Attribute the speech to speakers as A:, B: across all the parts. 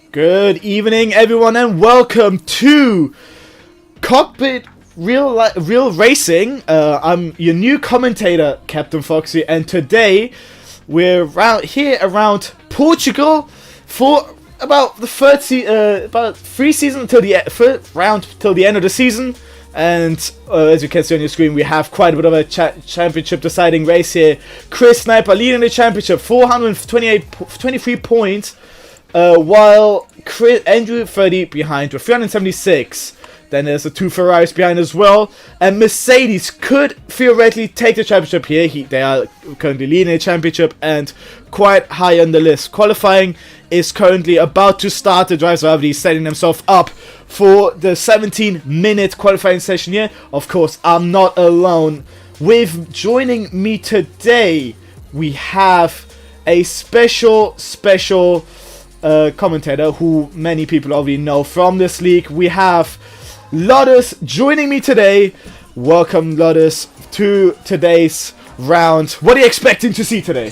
A: Good evening, everyone, and welcome to Cockpit Real Racing. I'm your new commentator, Captain Foxy, and today we're around Portugal for about the about 3 seasons until the third round till the end of the season. And as you can see on your screen, we have quite a bit of a championship deciding race here. Chris Sniper leading the championship, 423 points. While Andrew 30 behind with 376. Then there's the 2 Ferraris behind as well. And Mercedes could theoretically take the championship here. They are currently leading the championship and quite high on the list. Qualifying is currently about to start. The drivers are already setting themselves up for the 17-minute qualifying session here. Of course, I'm not alone. With joining me today, we have a special commentator who many people already know from this league. We have Lotus joining me today. Welcome, Lotus, to today's round. What are you expecting to see today?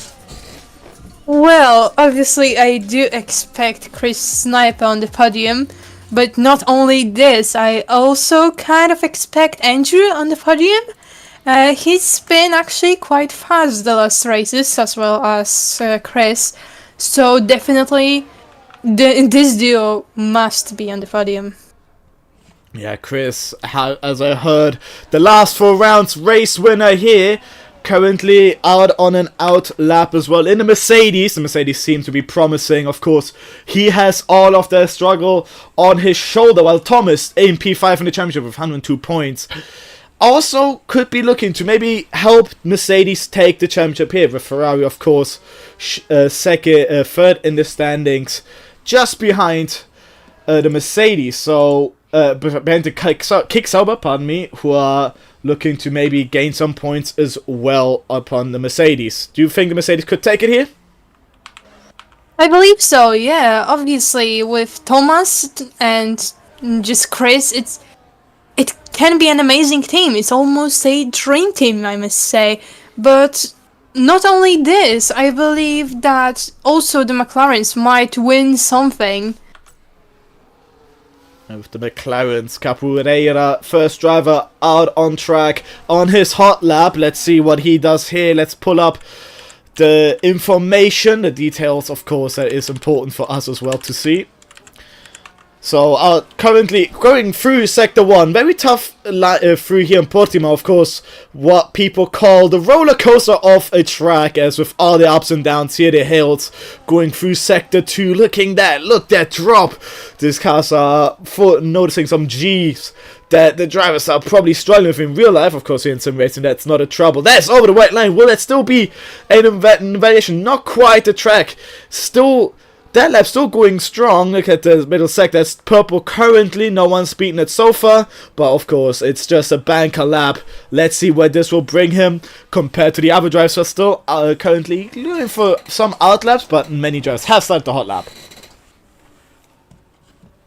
B: Well, obviously I do expect Chris Sniper on the podium, but not only this, I also kind of expect Andrew on the podium. He's been actually quite fast the last races, as well as Chris, so definitely this duo must be on the podium.
A: Yeah, Chris, as I heard, the last 4 rounds race winner here, currently out on an out lap as well in the Mercedes. The Mercedes seems to be promising. Of course, he has all of the struggle on his shoulder, while Thomas in P5 in the championship with 102 points. Also could be looking to maybe help Mercedes take the championship here, with Ferrari, of course, third in the standings, just behind the Mercedes. So behind the Kick-Sauber, pardon me, who are looking to maybe gain some points as well upon the Mercedes. Do you think the Mercedes could take it here?
B: I believe so, yeah. Obviously, with Thomas and just Chris, it can be an amazing team. It's almost a dream team, I must say. But not only this, I believe that also the McLarens might win something.
A: And with the McLarens, Capoeira, first driver out on track on his hot lap. Let's see what he does here. Let's pull up the information, the details, of course, that is important for us as well to see. So, currently going through Sector 1, very tough through here in Portimao, of course, what people call the roller coaster of a track, as with all the ups and downs here, the hills, going through Sector 2, look that drop. These cars are noticing some G's that the drivers are probably struggling with in real life. Of course, here in sim racing, that's not a trouble. That's over the white line. Will that still be an evaluation? Not quite the track. That lap still going strong. Look at the middle sector. That's purple currently. No one's beaten it so far. But of course, it's just a banker lap. Let's see where this will bring him compared to the other drivers who are still currently looking for some out laps. But many drivers have started the hot lap.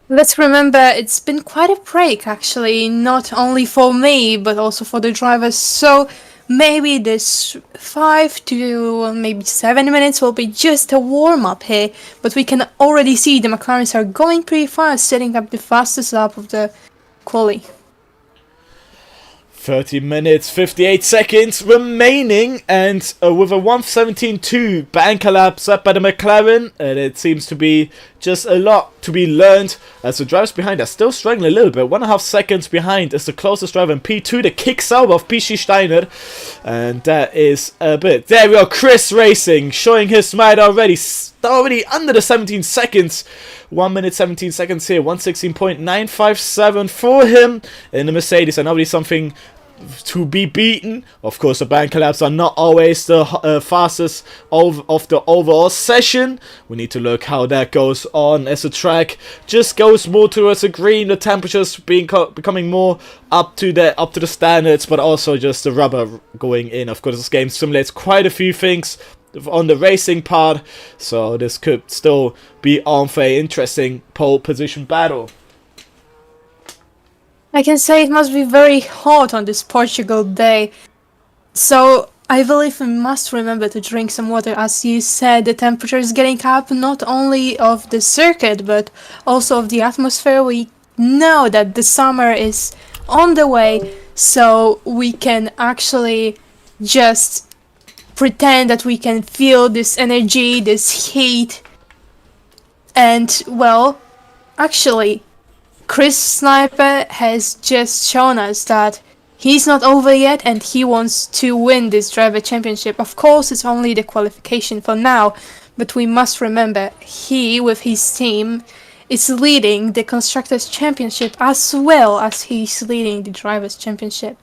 B: Let's remember, it's been quite a break actually. Not only for me, but also for the drivers. So maybe this 5 to maybe 7 minutes will be just a warm-up here, but we can already see the McLarens are going pretty fast, setting up the fastest lap of the quali.
A: 30 minutes, 58 seconds remaining, and with a 1:17.2 banker lap set by the McLaren, and it seems to be just a lot to be learned, as the drivers behind are still struggling a little bit. 1.5 seconds behind is the closest driver in P2, the Kick-Sauber of PC Steiner, and that is a bit. There we go, Chris Racing, showing his smile already under the 17 seconds. 1 minute 17 seconds here, 1:16.957 for him in the Mercedes, and already something to be beaten. Of course, the bank laps are not always the fastest of the overall session. We need to look how that goes on as the track just goes more towards the green. The temperatures becoming more up to the standards, but also just the rubber going in. Of course, this game simulates quite a few things on the racing part, so this could still be on for an interesting pole position battle.
B: I can say it must be very hot on this Portugal day, so I believe we must remember to drink some water. As you said, the temperature is getting up not only of the circuit but also of the atmosphere. We know that the summer is on the way, so we can actually just pretend that we can feel this energy, this heat. And well, actually, Chris Sniper has just shown us that he's not over yet and he wants to win this driver championship. Of course, it's only the qualification for now, but we must remember he, with his team, is leading the Constructors' Championship as well as he's leading the Drivers' Championship.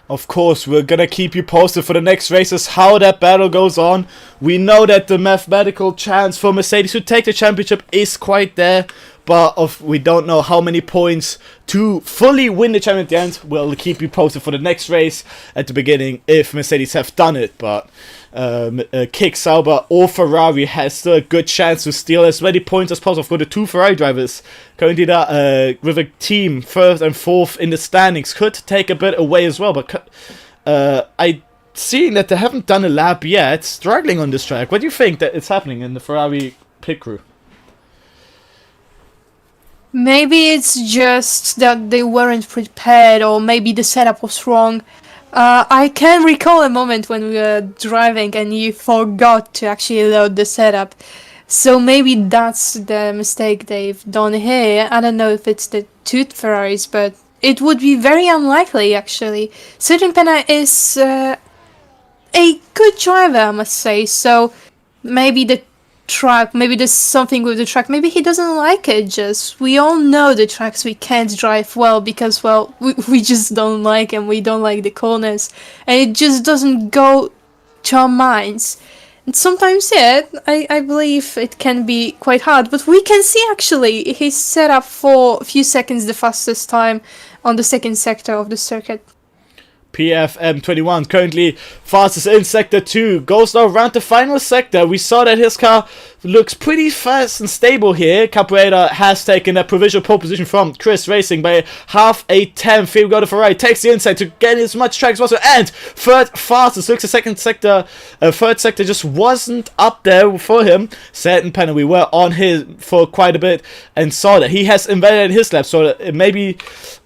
A: Of course, we're gonna keep you posted for the next races, how that battle goes on. We know that the mathematical chance for Mercedes to take the championship is quite there, but we don't know how many points to fully win the championship at the end. We'll keep you posted for the next race at the beginning if Mercedes have done it, but Kick Sauber or Ferrari has still a good chance to steal as many points as possible for the two Ferrari drivers. Currently, with a team third and fourth in the standings, could take a bit away as well. But seeing that they haven't done a lap yet, struggling on this track. What do you think that it's happening in the Ferrari pit crew?
B: Maybe it's just that they weren't prepared, or maybe the setup was wrong. I can recall a moment when we were driving and you forgot to actually load the setup. So maybe that's the mistake they've done here. I don't know if it's the two Ferraris, but it would be very unlikely actually. Sergio Pena is a good driver, I must say, so maybe the track, maybe there's something with the track, maybe he doesn't like it. Just we all know the tracks we can't drive well because, well, we just don't like them. We don't like the corners and it just doesn't go to our minds. And sometimes, yeah, I believe it can be quite hard, but we can see actually he's set up for a few seconds the fastest time on the second sector of the circuit.
A: PFM21 currently fastest in sector 2, goes now around the final sector. We saw that his car looks pretty fast and stable here. Capoeira has taken a provisional pole position from Chris Racing by half a tenth. Here we go to Ferrari, takes the inside to get as much track as possible, and third fastest. Looks the second sector, third sector just wasn't up there for him. Certain Penna, we were on his for quite a bit and saw that he has invalidated his lap, so maybe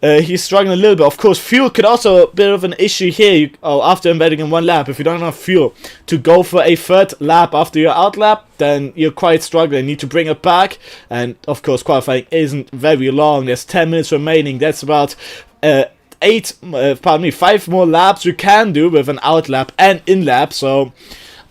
A: he's struggling a little bit. Of course, fuel could also a bit of an issue here. After invalidating in one lap, if you don't have enough fuel to go for a third lap after your out lap, then you're quite struggling. You need to bring it back, and of course qualifying isn't very long. There's 10 minutes remaining. That's about 5 more laps you can do with an out lap and in lap, so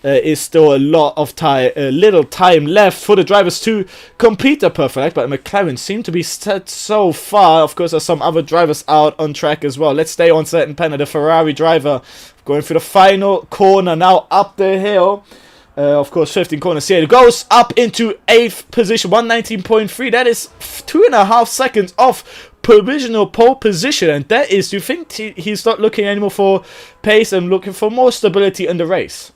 A: is still a lot of time, little time left for the drivers to complete the perfect lap, but McLaren seem to be set so far. Of course, there's some other drivers out on track as well. Let's stay on certain Penna, the Ferrari driver, going through the final corner now up the hill. Of course, 15 corners here. It goes up into 8th position, 119.3. That is 2.5 seconds off provisional pole position. And that is, do you think he's not looking anymore for pace and looking for more stability in the race?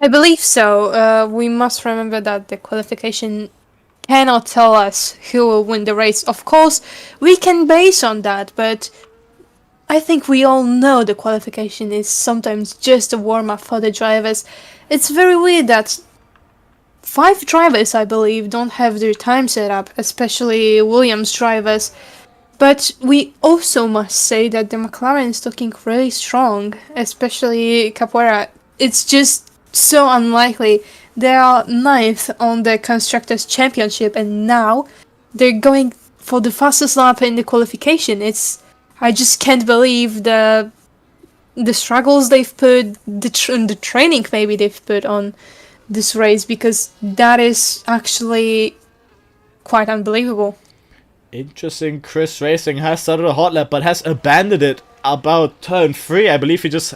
B: I believe so. We must remember that the qualification cannot tell us who will win the race. Of course, we can base on that, but I think we all know the qualification is sometimes just a warm-up for the drivers. It's very weird that 5 drivers, I believe, don't have their time set up, especially Williams drivers. But we also must say that the McLaren is looking really strong, especially Capoeira. It's just so unlikely. They are 9th on the Constructors' Championship, and now they're going for the fastest lap in the qualification. I just can't believe the struggles they've put, the training maybe they've put on this race, because that is actually quite unbelievable.
A: Interesting. Chris Racing has started a hot lap, but has abandoned it about turn 3. I believe he just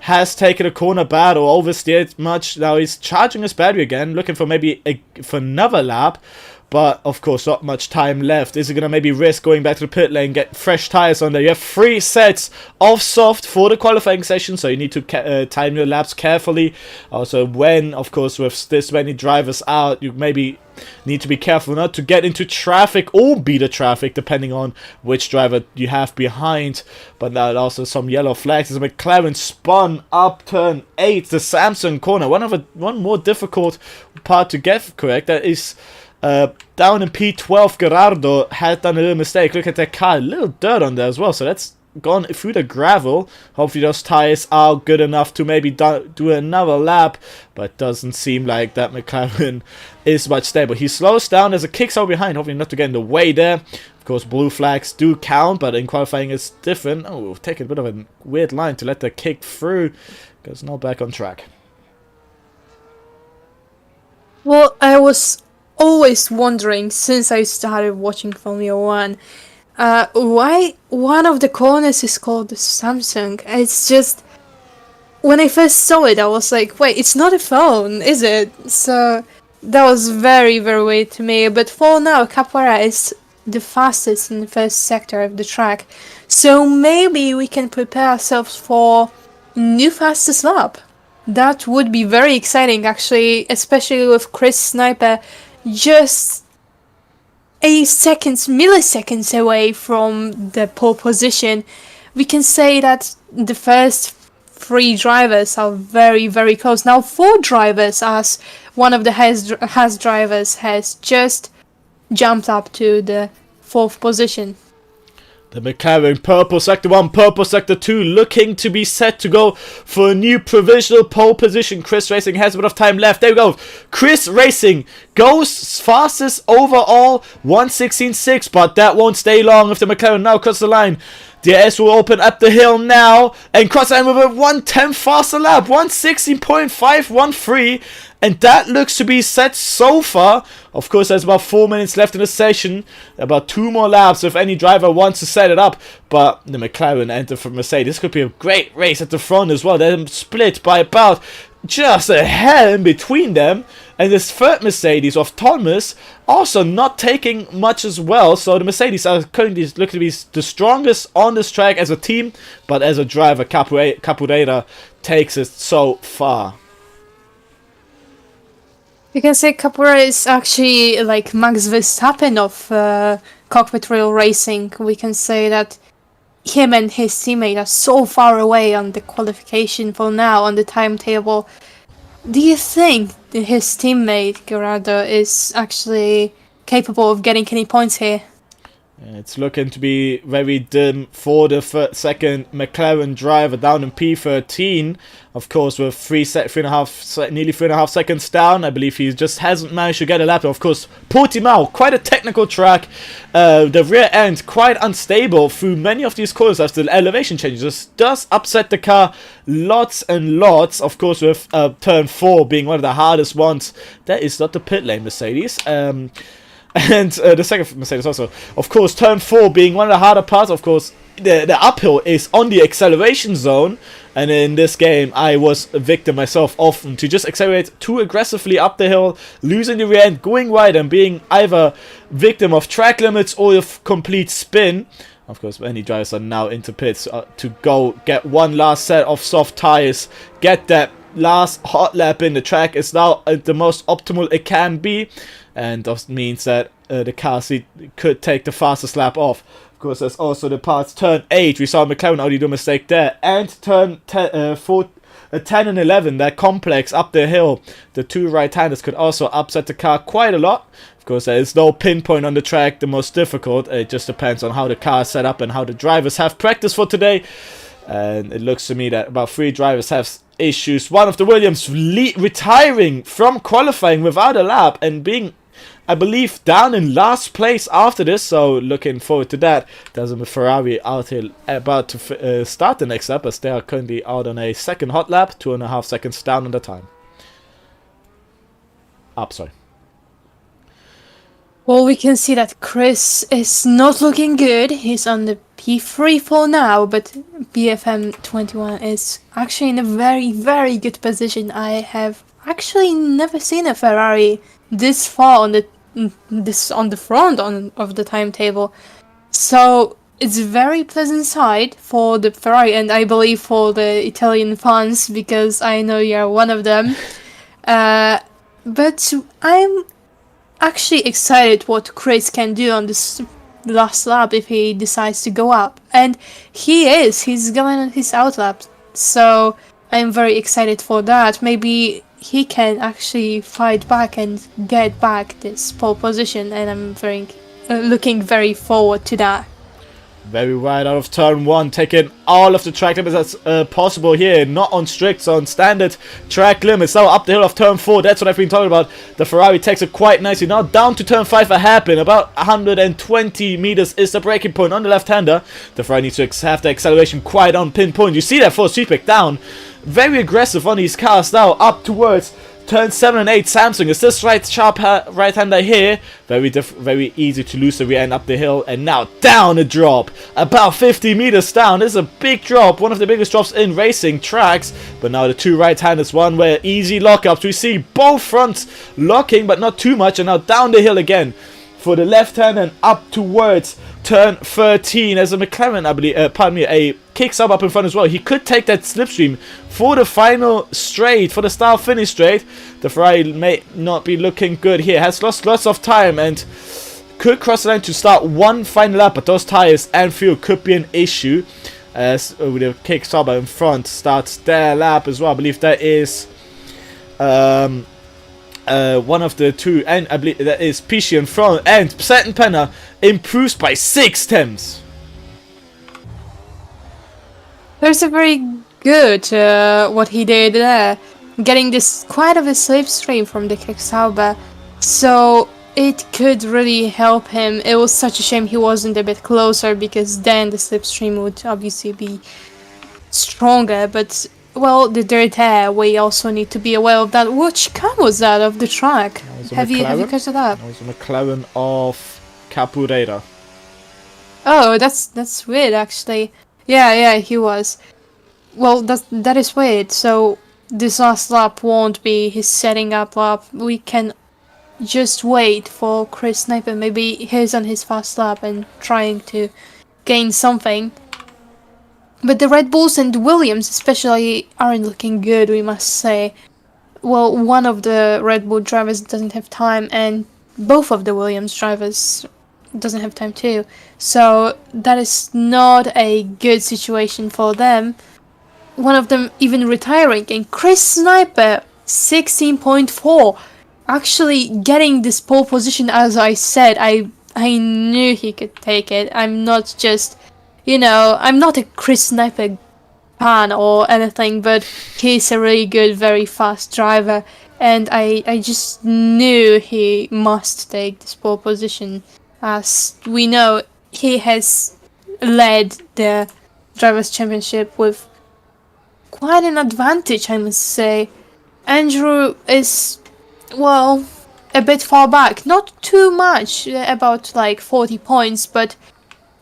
A: has taken a corner bad or oversteered much. Now he's charging his battery again, looking for maybe for another lap. But, of course, not much time left. Is he going to maybe risk going back to the pit lane, get fresh tires on there? You have 3 sets of soft for the qualifying session, so you need to time your laps carefully. Also, when, of course, with this many drivers out, you maybe need to be careful not to get into traffic or beat the traffic, depending on which driver you have behind. But now also some yellow flags as McLaren spun up turn 8, the Samsung corner. One more difficult part to get correct. That is... down in P12, Gerardo had done a little mistake. Look at that car, a little dirt on there as well. So that's gone through the gravel. Hopefully those tires are good enough to maybe do another lap. But doesn't seem like that McLaren is much stable. He slows down as a kicks out behind. Hopefully not to get in the way there. Of course, blue flags do count, but in qualifying it's different. Oh, we've taken a bit of a weird line to let the kick through. Because now back on track.
B: Well, I was always wondering since I started watching Formula 1 why one of the corners is called the Samsung. It's just, when I first saw it I was like, wait, it's not a phone, is it? So that was very, very weird to me. But for now, Capoeira is the fastest in the first sector of the track, so maybe we can prepare ourselves for new fastest lap. That would be very exciting, actually, especially with Chris Sniper just milliseconds away from the pole position. We can say that the first 3 drivers are very, very close. Now 4 drivers, as one of the Haas drivers has just jumped up to the 4th position.
A: The McLaren, purple sector 1, purple sector 2, looking to be set to go for a new provisional pole position. Chris Racing has a bit of time left. There we go. Chris Racing goes fastest overall, 1:16.6, but that won't stay long if the McLaren now crosses the line. DRS will open up the hill now and cross the line with a 1:10 faster lap, 1:16.513. And that looks to be set so far. Of course, there's about 4 minutes left in the session. About 2 more laps if any driver wants to set it up. But the McLaren enter from Mercedes. This could be a great race at the front as well. They're split by about just a hair in between them. And this third Mercedes of Thomas also not taking much as well. So the Mercedes are currently looking to be the strongest on this track as a team. But as a driver, Capoeira takes it so far.
B: You can say Capoeira is actually like Max Verstappen of Cockpit Real Racing. We can say that him and his teammate are so far away on the qualification for now on the timetable. Do you think that his teammate Gerardo is actually capable of getting any points here?
A: It's looking to be very dim for the second McLaren driver down in P13. Of course, with nearly 3.5 seconds down. I believe he just hasn't managed to get a lap. Of course, Portimao, quite a technical track. The rear end quite unstable through many of these corners as the elevation changes. This does upset the car lots and lots. Of course, with turn 4 being one of the hardest ones. That is not the pit lane, Mercedes. And the second Mercedes also. Of course, turn 4 being one of the harder parts. Of course, the uphill is on the acceleration zone. And in this game, I was a victim myself often to just accelerate too aggressively up the hill, losing the rear end, going wide and being either victim of track limits or of complete spin. Of course, many drivers are now into pits to go get one last set of soft tires, get that last hot lap in. The track is now the most optimal it can be. And that means that the car seat could take the fastest lap off. Of course, there's also the parts turn 8. We saw McLaren already do a mistake there. And turn 10 and 11, that complex up the hill. The 2 right-handers could also upset the car quite a lot. Of course, there is no pinpoint on the track, the most difficult. It just depends on how the car is set up and how the drivers have practiced for today. And it looks to me that about 3 drivers have issues. One of the Williams retiring from qualifying without a lap and being, I believe, down in last place after this, so looking forward to that. There's a Ferrari out here about to start the next lap, as they are currently out on a second hot lap, 2.5 seconds down on the time. Up, sorry.
B: Well, we can see that Chris is not looking good. He's on the P3 for now, but BFM 21 is actually in a very, very good position. I have actually never seen a Ferrari this far on the front of the timetable. So it's a very pleasant sight for the Ferrari, and I believe for the Italian fans, because I know you're one of them. But I'm actually excited what Chris can do on this last lap if he decides to go up. And he's going on his outlap. So I'm very excited for that. Maybe he can actually fight back and get back this pole position, and I'm very looking very forward to that.
A: Very wide out of turn 1, taking all of the track limits that's possible here. Not on strict, on standard track limits. Now up the hill of turn 4, that's what I've been talking about. The Ferrari takes it quite nicely. Now down to turn 5 a hairpin. About 120 meters is the braking point on the left-hander. The Ferrari needs to have the acceleration quite on pinpoint. You see that force feedback down. Very aggressive on these cars now up towards turn 7 and 8. Samsung is this sharp right-hander here. Very easy to lose the rear end up the hill. And now down a drop. About 50 meters down. This is a big drop. One of the biggest drops in racing tracks. But now the two right-handers, one where easy lockups. We see both fronts locking, but not too much. And now down the hill again for the left hand and up towards turn 13 as a McLaren, I believe, a kicks up in front as well. He could take that slipstream for the final straight, for the start finish straight. The Ferrari may not be looking good here. Has lost lots of time and could cross the line to start one final lap, but those tires and fuel could be an issue. As with the kick Sauber in front starts their lap as well. I believe that is one of the two, and I believe that is Pisci in front, and Satin Penna improves by 6 tenths.
B: There's a very good what he did there, getting this quite of a slipstream from the Kicksauber, so it could really help him. It was such a shame he wasn't a bit closer, because then the slipstream would obviously be stronger, but well, the dirt air, we also need to be aware of that. Which car was that of the track? Have you catched it up?
A: It was a McLaren of Capoeira.
B: Oh, that's weird actually. Yeah, he was. Well, that is weird. So this last lap won't be his setting up lap. We can just wait for Chris Sniper. Maybe he's on his fast lap and trying to gain something. But the Red Bulls and Williams especially aren't looking good, we must say. Well, one of the Red Bull drivers doesn't have time, and both of the Williams drivers doesn't have time too. So that is not a good situation for them. One of them even retiring, and Chris Sniper 16.4 actually getting this pole position. As I said, I knew he could take it. I'm not just, I'm not a Chris Sniper fan or anything, but he's a really good, very fast driver, and I just knew he must take this pole position. As we know, he has led the Drivers' Championship with quite an advantage, I must say. Andrew is, well, a bit far back. Not too much, about like 40 points, but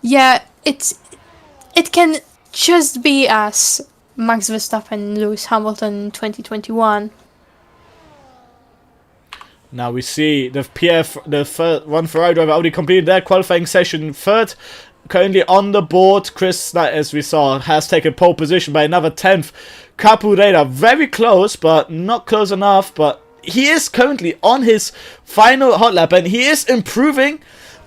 B: yeah, it can just be as Max Verstappen and Lewis Hamilton in 2021.
A: Now we see the one Ferrari driver already completed their qualifying session third. Currently on the board, Chris, as we saw, has taken pole position by another 10th. Capoeira very close, but not close enough. But he is currently on his final hot lap, and he is improving.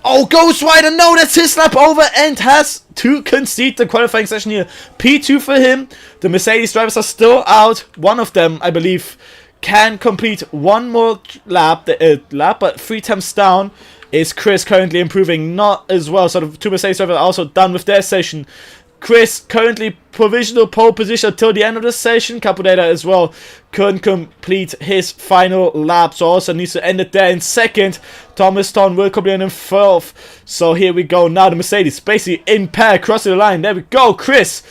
A: Oh, goes wide, and no, that's his lap over, and has to concede the qualifying session here. P2 for him. The Mercedes drivers are still out. One of them, I believe, can complete one more lap, but 3 times down is Chris currently improving not as well. So the two Mercedes drivers are also done with their session. Chris currently provisional pole position until the end of the session. Capoeira as well couldn't complete his final lap, so also needs to end it there in second. Thomas Ton will complete in fourth. So here we go now. The Mercedes basically in pair crossing the line. There we go. Chris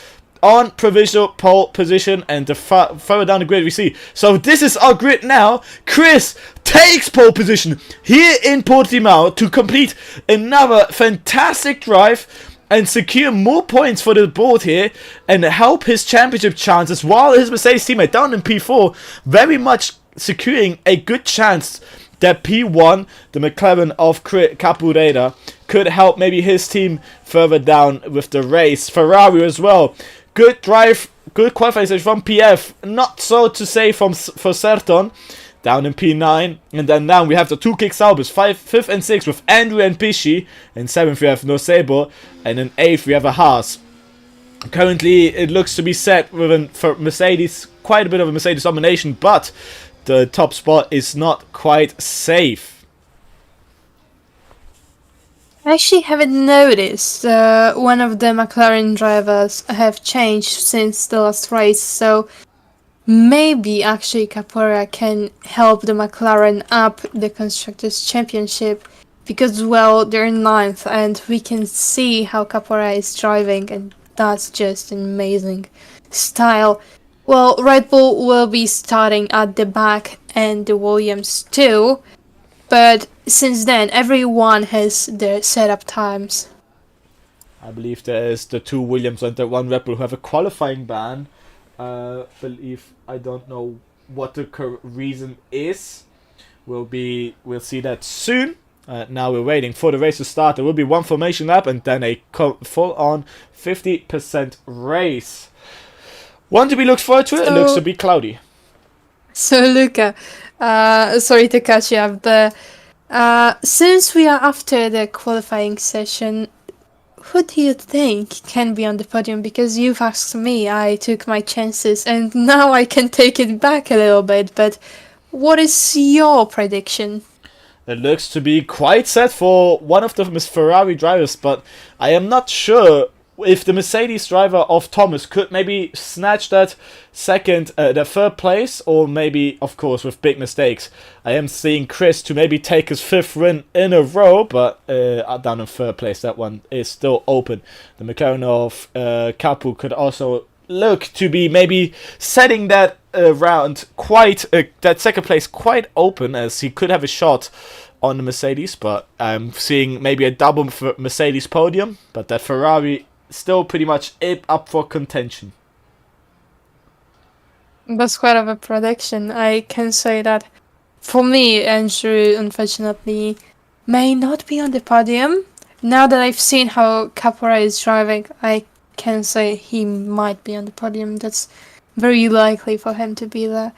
A: on provisional pole position, and the further down the grid we see. So this is our grid now. Chris takes pole position here in Portimao to complete another fantastic drive and secure more points for the board here and help his championship chances, while his Mercedes teammate down in P4 very much securing a good chance that P1, the McLaren of Capoeira, could help maybe his team further down with the race. Ferrari as well. Good drive, good qualifying from PF. Not so to say for Certon, down in P9. And then now we have the two kick Saubers, 5th and 6th with Andrew and Pisci. In 7th we have Nosebo. And in 8th we have a Haas. Currently it looks to be set with for Mercedes, quite a bit of a Mercedes domination, but the top spot is not quite safe.
B: I actually haven't noticed one of the McLaren drivers have changed since the last race, so maybe actually Capoeira can help the McLaren up the Constructors' Championship, because, well, they're in 9th and we can see how Capoeira is driving, and that's just an amazing style. Well, Red Bull will be starting at the back and the Williams too, but since then everyone has their setup times.
A: I believe there is the two Williams and the one Red Bull who have a qualifying ban. I don't know what the reason is. We'll see that soon. Now we're waiting for the race to start. There will be one formation lap and then a full-on 50% race. One to be looked forward to. It looks to be cloudy.
B: So Luca, sorry to cut you off, but since we are after the qualifying session, who do you think can be on the podium? Because you've asked me, I took my chances, and now I can take it back a little bit. But what is your prediction?
A: It looks to be quite set for one of the Ferrari drivers, but I am not sure if the Mercedes driver of Thomas could maybe snatch that the third place, or maybe, of course, with big mistakes. I am seeing Chris to maybe take his 5th win in a row, but down in 3rd place, that one is still open. The McLaren of Capu could also look to be maybe setting that round quite, that 2nd place quite open, as he could have a shot on the Mercedes, but I'm seeing maybe a double Mercedes podium, but that Ferrari still pretty much up for contention.
B: That's quite of a prediction. I can say that for me, Andrew, unfortunately, may not be on the podium. Now that I've seen how Capoeira is driving, I can say he might be on the podium. That's very likely for him to be there.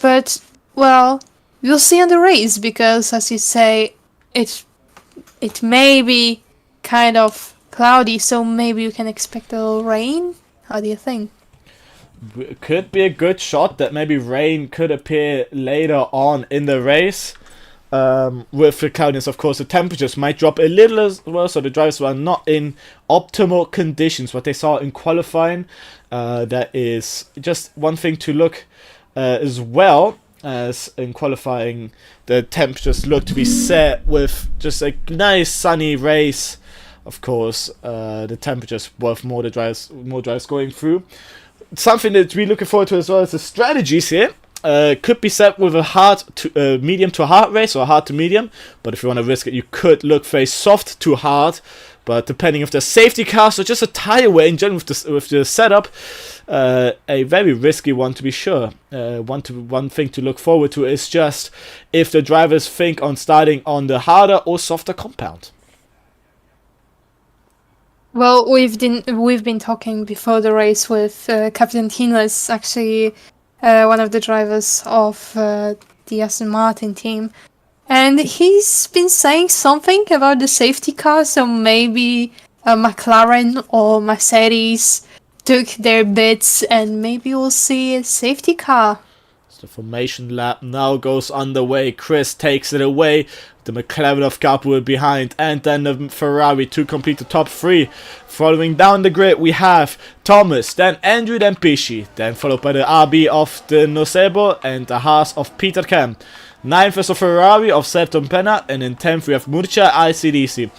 B: But, well, we'll see on the race, because, as you say, it may be kind of cloudy, so maybe you can expect a little rain. How do you think?
A: It could be a good shot that maybe rain could appear later on in the race. With the cloudiness, of course, the temperatures might drop a little as well, so the drivers were not in optimal conditions. What they saw in qualifying, that is just one thing to look as well, as in qualifying the temperatures look to be set with just a nice sunny race. Of course, the temperatures worth more drivers going through. Something that we're looking forward to as well is the strategies here. Could be set with a hard to medium to hard race, or hard to medium. But if you want to risk it, you could look very soft to hard. But depending if the safety cars or just a tire wear in general with the setup, a very risky one to be sure. One thing to look forward to is just if the drivers think on starting on the harder or softer compound.
B: Well, we've been talking before the race with Captain Tinless, actually one of the drivers of the Aston Martin team, and he's been saying something about the safety car. So maybe McLaren or Mercedes took their bits, and maybe we'll see a safety car.
A: The formation lap now goes underway. Chris takes it away. The McLaren of Capu behind, and then the Ferrari to complete the top 3. Following down the grid, we have Thomas, then Andrew, then Pisci, then followed by the RB of the Nosebo and the Haas of Peter Kemp. 9th is a Ferrari of Septon Penna, and in 10th we have Murcia ICDC.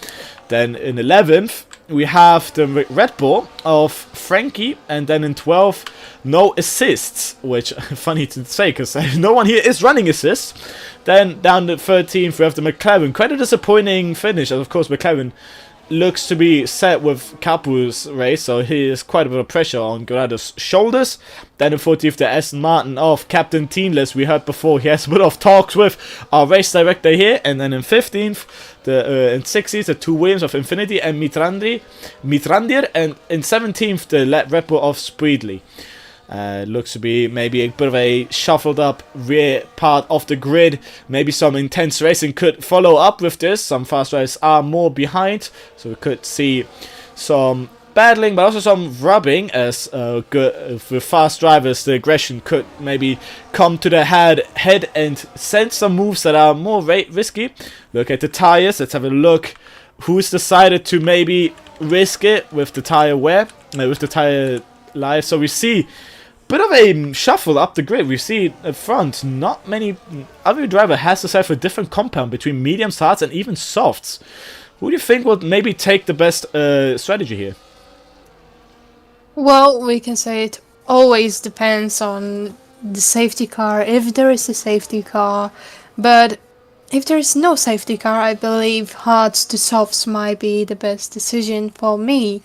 A: Then in 11th we have the Red Bull of Frankie, and then in 12th, no assists, which funny to say because no one here is running assists. Then down to 13th, we have the McLaren. Quite a disappointing finish, and of course McLaren looks to be set with Capu's race, so he is quite a bit of pressure on Guerrado's shoulders. Then in 14th, the Aston Martin of Captain Teenless. We heard before he has a bit of talks with our race director here. And then in 15th, in 16th, the two Williams of Infinity and Mitrandir, and in 17th, the Red Bull of Speedley. Looks to be maybe a bit of a shuffled up rear part of the grid. Maybe some intense racing could follow up with this. Some fast drivers are more behind, so we could see some battling, but also some rubbing, as with fast drivers the aggression could maybe come to the head and send some moves that are more risky. Look at the tires. Let's have a look who's decided to maybe risk it with the tire wear, with the tire life. So we see bit of a shuffle up the grid. We see at front, not many. Every driver has to decide for a different compound between mediums, hards, and even softs. Who do you think will maybe take the best strategy here?
B: Well, we can say it always depends on the safety car, if there is a safety car. But if there is no safety car, I believe hards to softs might be the best decision for me.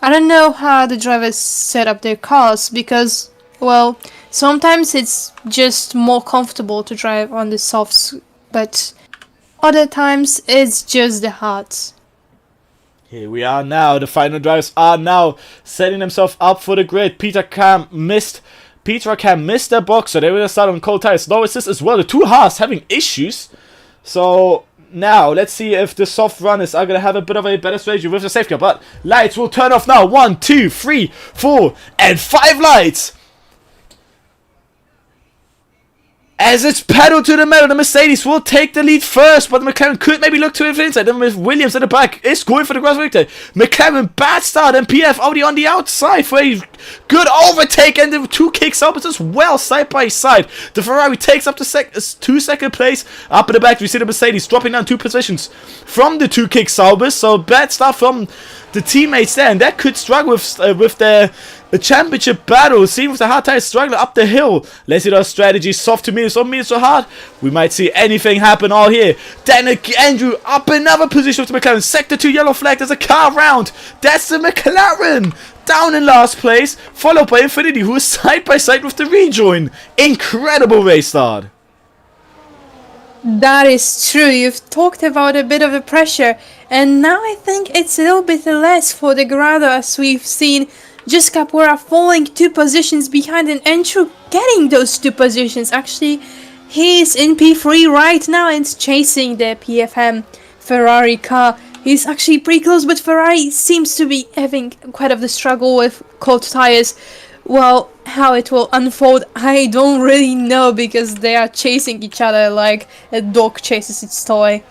B: I don't know how the drivers set up their cars because, well, sometimes it's just more comfortable to drive on the softs, but other times it's just the hards.
A: Here we are now. The final drivers are now setting themselves up for the grid. Peter Cam missed their box, so they will start on cold tires. No assist as well. The two Haas having issues. So now, let's see if the soft runners are going to have a bit of a better strategy with the safety car. But lights will turn off now. 1, 2, 3, 4, and 5 lights. As it's pedal to the metal, the Mercedes will take the lead first, but the McLaren could maybe look to the inside. Then with Williams at the back is going for the grass victory. McLaren bad start, and PF already on the outside for a good overtake, and the two kicks up as well side by side. The Ferrari takes up the second place. Up in the back, we see the Mercedes dropping down 2 positions from the 2 kick Saubers. So bad start from the teammates there, and that could struggle with their championship battle. See with the hard tires struggling up the hill. Let's see those strategies, soft to medium, medium to hard. We might see anything happen all here. Then Andrew up another position with the McLaren. Sector 2 yellow flag. There's a car round. That's the McLaren down in last place, followed by Infinity, who is side by side with the rejoin. Incredible race start.
B: That is true. You've talked about a bit of a pressure, and now I think it's a little bit less for the Grado, as we've seen just Capora falling 2 positions behind and Andrew getting those 2 positions. Actually, he's in P3 right now and chasing the PFM Ferrari car. He's actually pretty close, but Ferrari seems to be having quite of the struggle with cold tires. Well, how it will unfold, I don't really know, because they are chasing each other like a dog chases its toy.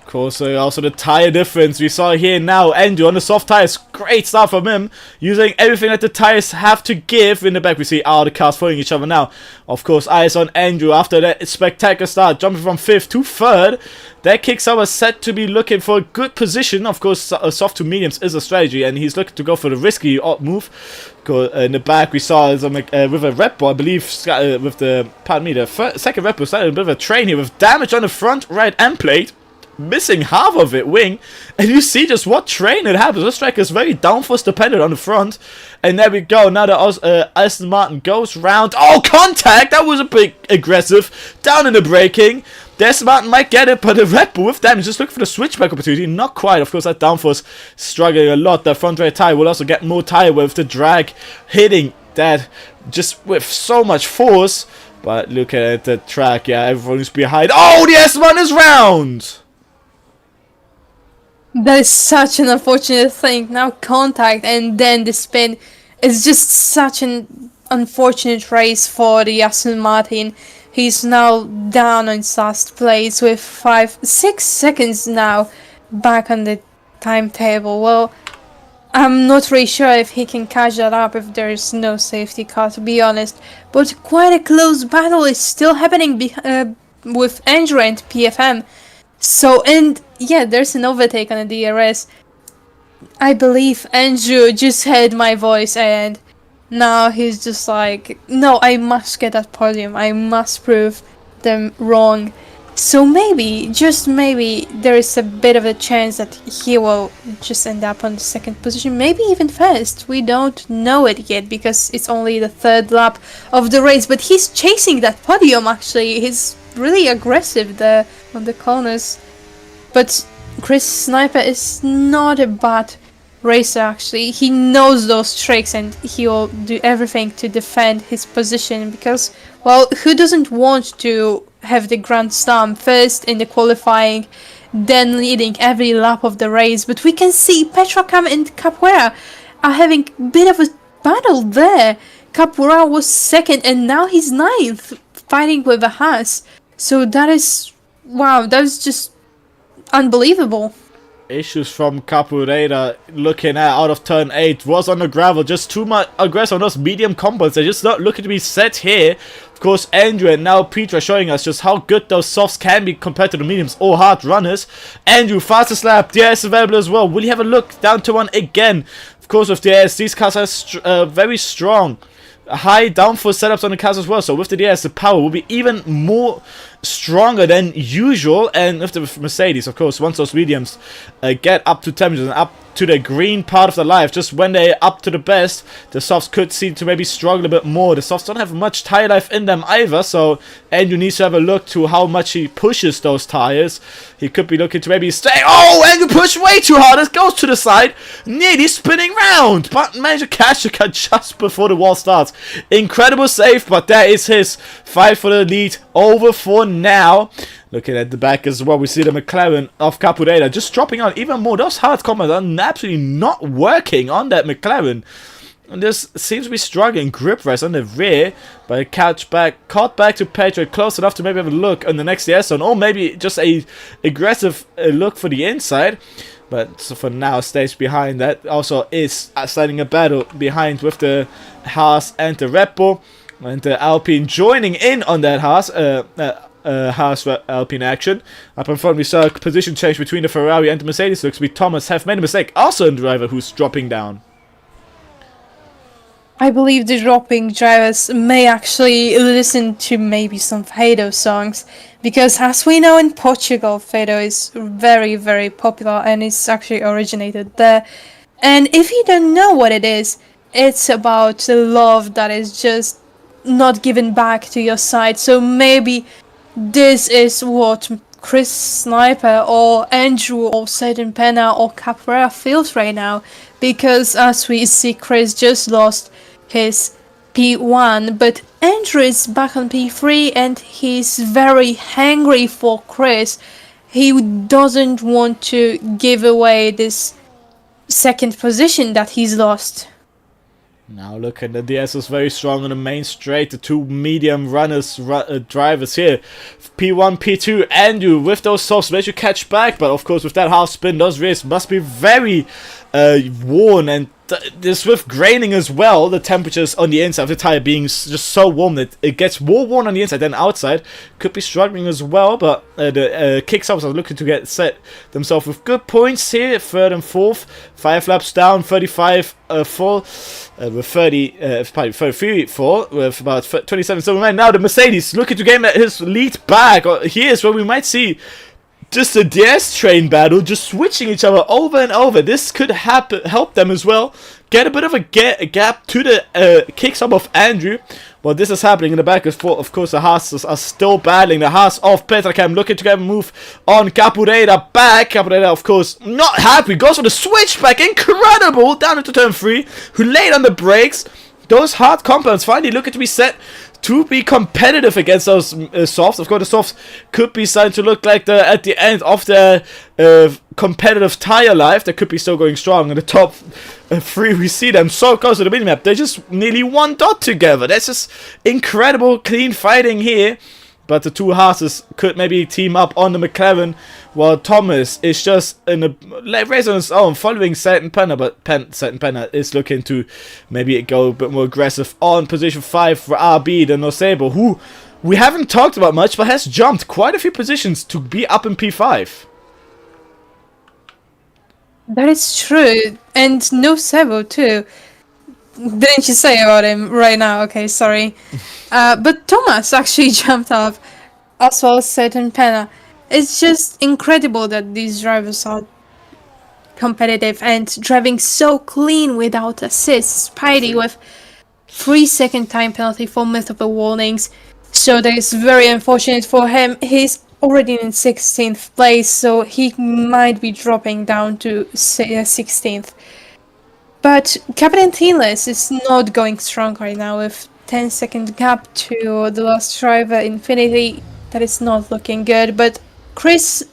A: Of course, also the tire difference we saw here now. Andrew on the soft tires, great start from him, using everything that the tires have to give. In the back we see all the cars following each other now. Of course, eyes on Andrew after that spectacular start, jumping from 5th to 3rd. That kicks our set to be looking for a good position. Of course, soft to mediums is a strategy, and he's looking to go for the risky move. In the back we saw with a Red Bull, I believe, with the, pardon me, the second Red Bull started a bit of a train here with damage on the front right end plate. Missing half of it, wing, and you see just what train it happens. This track is very downforce dependent on the front, and there we go. Now the Aston Martin goes round. Oh, contact! That was a bit aggressive. Down in the braking. The Aston Martin might get it, but the Red Bull with damage just looking for the switchback opportunity. Not quite. Of course, that downforce struggling a lot. The front right tire will also get more tire with the drag hitting that just with so much force. But look at the track. Yeah, everyone's behind. Oh, the Aston Martin is round.
B: That is such an unfortunate thing. Now contact and then the spin is just such an unfortunate race for the Aston Martin. He's now down on last place with 6 seconds now back on the timetable. Well, I'm not really sure if he can catch that up if there is no safety car, to be honest. But quite a close battle is still happening with Andrew and PFM. So, and yeah, there's an overtake on the DRS. I believe Andrew just heard my voice and now he's just like, no, I must get that podium. I must prove them wrong. So maybe, just maybe, there is a bit of a chance that he will just end up on the second position, maybe even first. We don't know it yet because it's only the third lap of the race, but he's chasing that podium actually. He's really aggressive there on the corners. But Chris Sniper is not a bad racer actually. He knows those tricks and he'll do everything to defend his position because, well, who doesn't want to have the Grand Slam first in the qualifying, then leading every lap of the race? But we can see Petrocam and Capoeira are having a bit of a battle there. Capoeira was second and now he's ninth, fighting with a Haas. So that is, wow, that is just unbelievable.
A: Issues from Capoeira looking at out of turn 8 was on the gravel, just too much aggressive on those medium combos. They're just not looking to be set here. Of course, Andrew and now Petra showing us just how good those softs can be compared to the mediums or hard runners. Andrew, fastest lap, DRS available as well. Will you have a look down to one again? Of course, with DRS, these cars are very strong. High downforce setups on the cars as well, so with the DRS, the power will be even more stronger than usual. And with the Mercedes, of course, once those mediums get up to temperatures and up to the green part of the life, just when they're up to the best, the softs could seem to maybe struggle a bit more. The softs don't have much tire life in them either, so Andrew needs to have a look to how much he pushes those tires. He could be looking to maybe stay. Oh, Andrew pushed way too hard. It goes to the side, nearly spinning round, but managed to catch the car just before the wall starts. Incredible save, but there is his fight for the lead over for now. Looking at the back as well, we see the McLaren of Capoeira just dropping out even more. Those hard combos are absolutely not working on that McLaren. And this seems to be struggling. Grip rest on the rear, but caught back to Pedro, close enough to maybe have a look on the next DS zone, or maybe just a aggressive look for the inside. But so for now, stays behind. That also is starting a battle behind with the Haas and the Red Bull, and the Alpine joining in on that Haas. Haas Alpine action. Up in front we saw a position change between the Ferrari and the Mercedes. Looks to be Thomas have made a mistake. Also a driver who's dropping down.
B: I believe the dropping drivers may actually listen to maybe some Fado songs, because as we know in Portugal, Fado is very, very popular and it's actually originated there. And if you don't know what it is, it's about the love that is just not given back to your side. So maybe this is what Chris Sniper or Andrew or Satan Penna or Capoeira feels right now, because as we see, Chris just lost his P1, but Andrew is back on P3 and he's very hungry for Chris. He doesn't want to give away this second position that he's lost.
A: Now look at the DS is very strong on the main straight. The two medium runners, drivers here. P1, P2, Andrew with those softs managed to catch back. But of course with that half spin, those rears must be very worn. And this with graining as well, the temperatures on the inside of the tire being just so warm that it gets more worn on the inside than outside. Could be struggling as well, but the kick-stops are looking to get set themselves with good points here. Third and fourth, 5 laps down, 35 full, with 33 full, with about 27 still remain. Now the Mercedes looking to gain his lead back. Here's where we might see just a DS train battle, just switching each other over and over. This could help them as well. Get a bit of a gap to the kick-stop of Andrew. Well, this is happening in the back. Of course, the Haas are still battling. The Haas of Petrocam looking to get a move on Capoeira back. Capoeira, of course, not happy. Goes for the switchback. Incredible. Down into turn 3. Who laid on the brakes. Those hard compounds finally looking to be set to be competitive against those softs. Of course, the softs could be starting to look like at the end of the competitive tire life. They could be still going strong. In the top 3, we see them so close to the minimap. They're just nearly one dot together. That's just incredible clean fighting here. But the two Haases could maybe team up on the McLaren, while Thomas is just in a race on his own, following Satan Penna, but Satan Penna is looking to maybe go a bit more aggressive on position 5 for RB, the Nosebo, who we haven't talked about much, but has jumped quite a few positions to be up in P5.
B: That is true, and no Sebo too. Didn't you say about him right now? Okay, sorry. But Thomas actually jumped up, as well as Seth and Penna. It's just incredible that these drivers are competitive and driving so clean without assists. Spidey with 3 second time penalty for multiple warnings. So that is very unfortunate for him. He's already in 16th place, so he might be dropping down to 16th. But Captain Teamless is not going strong right now with 10-second gap to the last driver, Infinity. That is not looking good. But Chris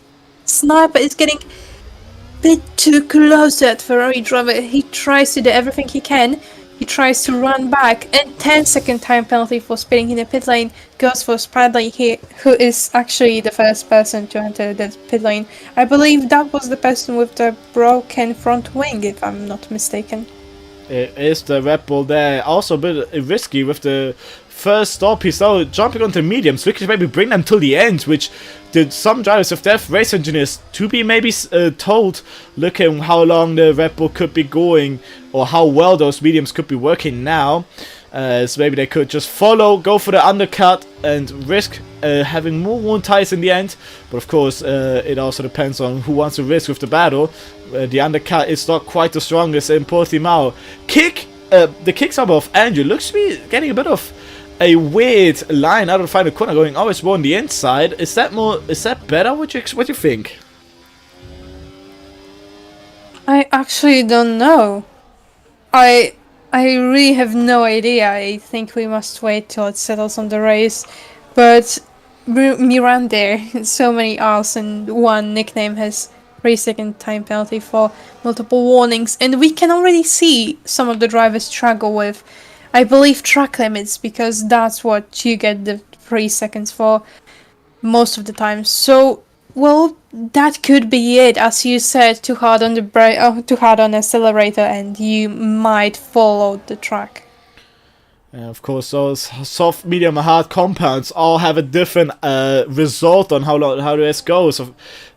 B: Sniper is getting a bit too close to that Ferrari driver. He tries to do everything he can. He tries to run back, and 10-second time penalty for speeding in the pit lane goes for Spradley here, who is actually the first person to enter the pit lane. I believe that was the person with the broken front wing, if I'm not mistaken.
A: It is the Red Bull there. Also a bit risky with the first stop. He's now jumping onto mediums. We could maybe bring them till the end, which did some drivers, if they're race engineers, to be maybe told, looking how long the Red Bull could be going, or how well those mediums could be working now. So maybe they could just follow, go for the undercut, and risk having more worn tires in the end. But of course, it also depends on who wants to risk with the battle. The undercut is not quite the strongest in Portimao. The kick sub of Andrew looks to be getting a bit of a weird line out of the final corner, going always more on the inside. Is that more? Is that better? What do you think?
B: I actually don't know. I really have no idea. I think we must wait till it settles on the race. But Miranda, so many R's and one nickname, has 3 second time penalty for multiple warnings, and we can already see some of the drivers struggle with, I believe, track limits, because that's what you get the 3 seconds for most of the time. So, well, that could be it. As you said, too hard on the too hard on the accelerator, and you might fall out the track.
A: Of course, those soft, medium, and hard compounds all have a different result on how the race goes.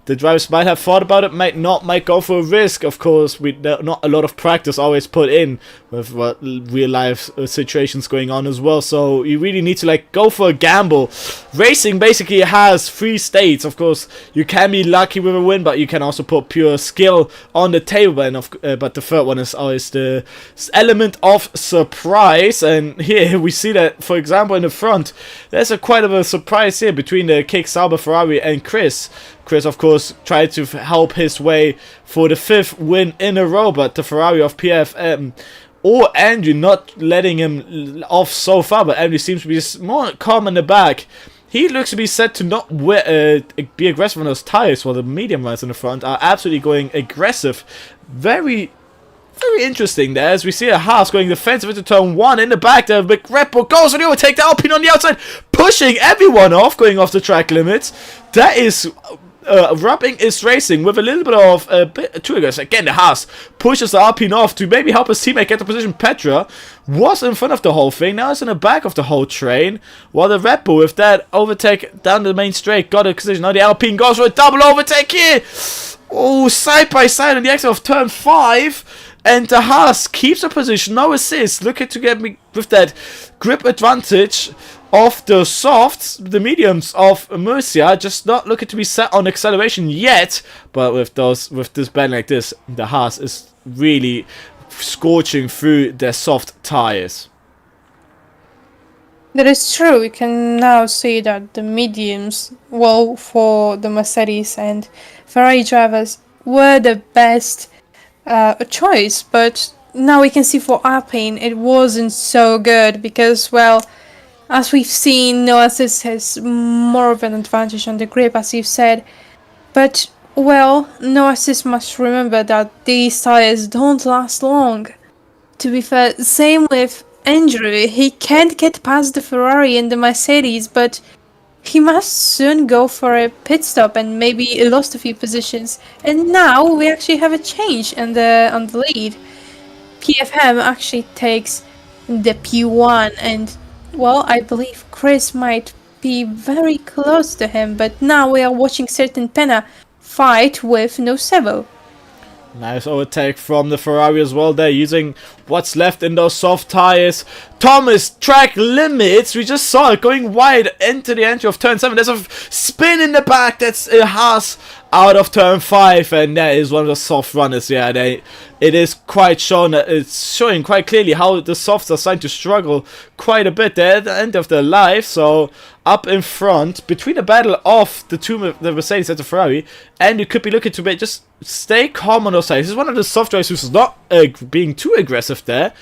A: The drivers might have thought about it, might go for a risk. Of course, not a lot of practice always put in with what real life situations going on as well. So you really need to go for a gamble. Racing basically has 3 states. Of course, you can be lucky with a win, but you can also put pure skill on the table. And but the third one is always the element of surprise. And here we see that, for example, in the front, there's quite of a surprise here between the Kick Sauber Ferrari and Chris. Chris, of course, tried to help his way for the 5th win in a row, but the Ferrari of PFM or Andrew not letting him off so far, but Andrew seems to be more calm in the back. He looks to be set to not be aggressive on those tires, while the medium ones in the front are absolutely going aggressive. Very interesting there, as we see a Haas going defensive into turn 1 in the back. The big Red Bull goes for the overtake, the Alpine on the outside, pushing everyone off, going off the track limits. That is rubbing is racing with a little bit of too aggressive. Again, the Haas pushes the Alpine off to maybe help his teammate get the position. Petra was in front of the whole thing, now it's in the back of the whole train, while the Red Bull with that overtake down the main straight got a decision. Now the Alpine goes for a double overtake here. Oh, side by side on the exit of turn 5. And the Haas keeps the position, no assist, looking to get me with that grip advantage of the softs, the mediums of Murcia, just not looking to be set on acceleration yet. But with this bend like this, the Haas is really scorching through their soft tires.
B: That is true. We can now see that the mediums, well, for the Mercedes and Ferrari drivers, were the best choice, but now we can see for Alpine it wasn't so good, because, well, as we've seen, no assist has more of an advantage on the grip, as you've said, but, well, no assist must remember that these tires don't last long. To be fair, same with Andrew. He can't get past the Ferrari and the Mercedes, but he must soon go for a pit stop, and maybe he lost a few positions. And now we actually have a change on the lead. PFM actually takes the P1, and, well, I believe Chris might be very close to him, but now we are watching certain Penna fight with Nocebo.
A: Nice overtake from the Ferrari as well there, using what's left in those soft tires. Thomas, track limits. We just saw it going wide into the entry of turn 7. There's a spin in the back. That's a Haas out of turn 5, and that is one of the soft runners. Yeah, it is quite shown. It's showing quite clearly how the softs are starting to struggle quite a bit there at the end of their life. So up in front, between the battle of the Mercedes and the Ferrari, and you could be looking to just stay calm on those sides. This is one of the soft drivers who's not being too aggressive there.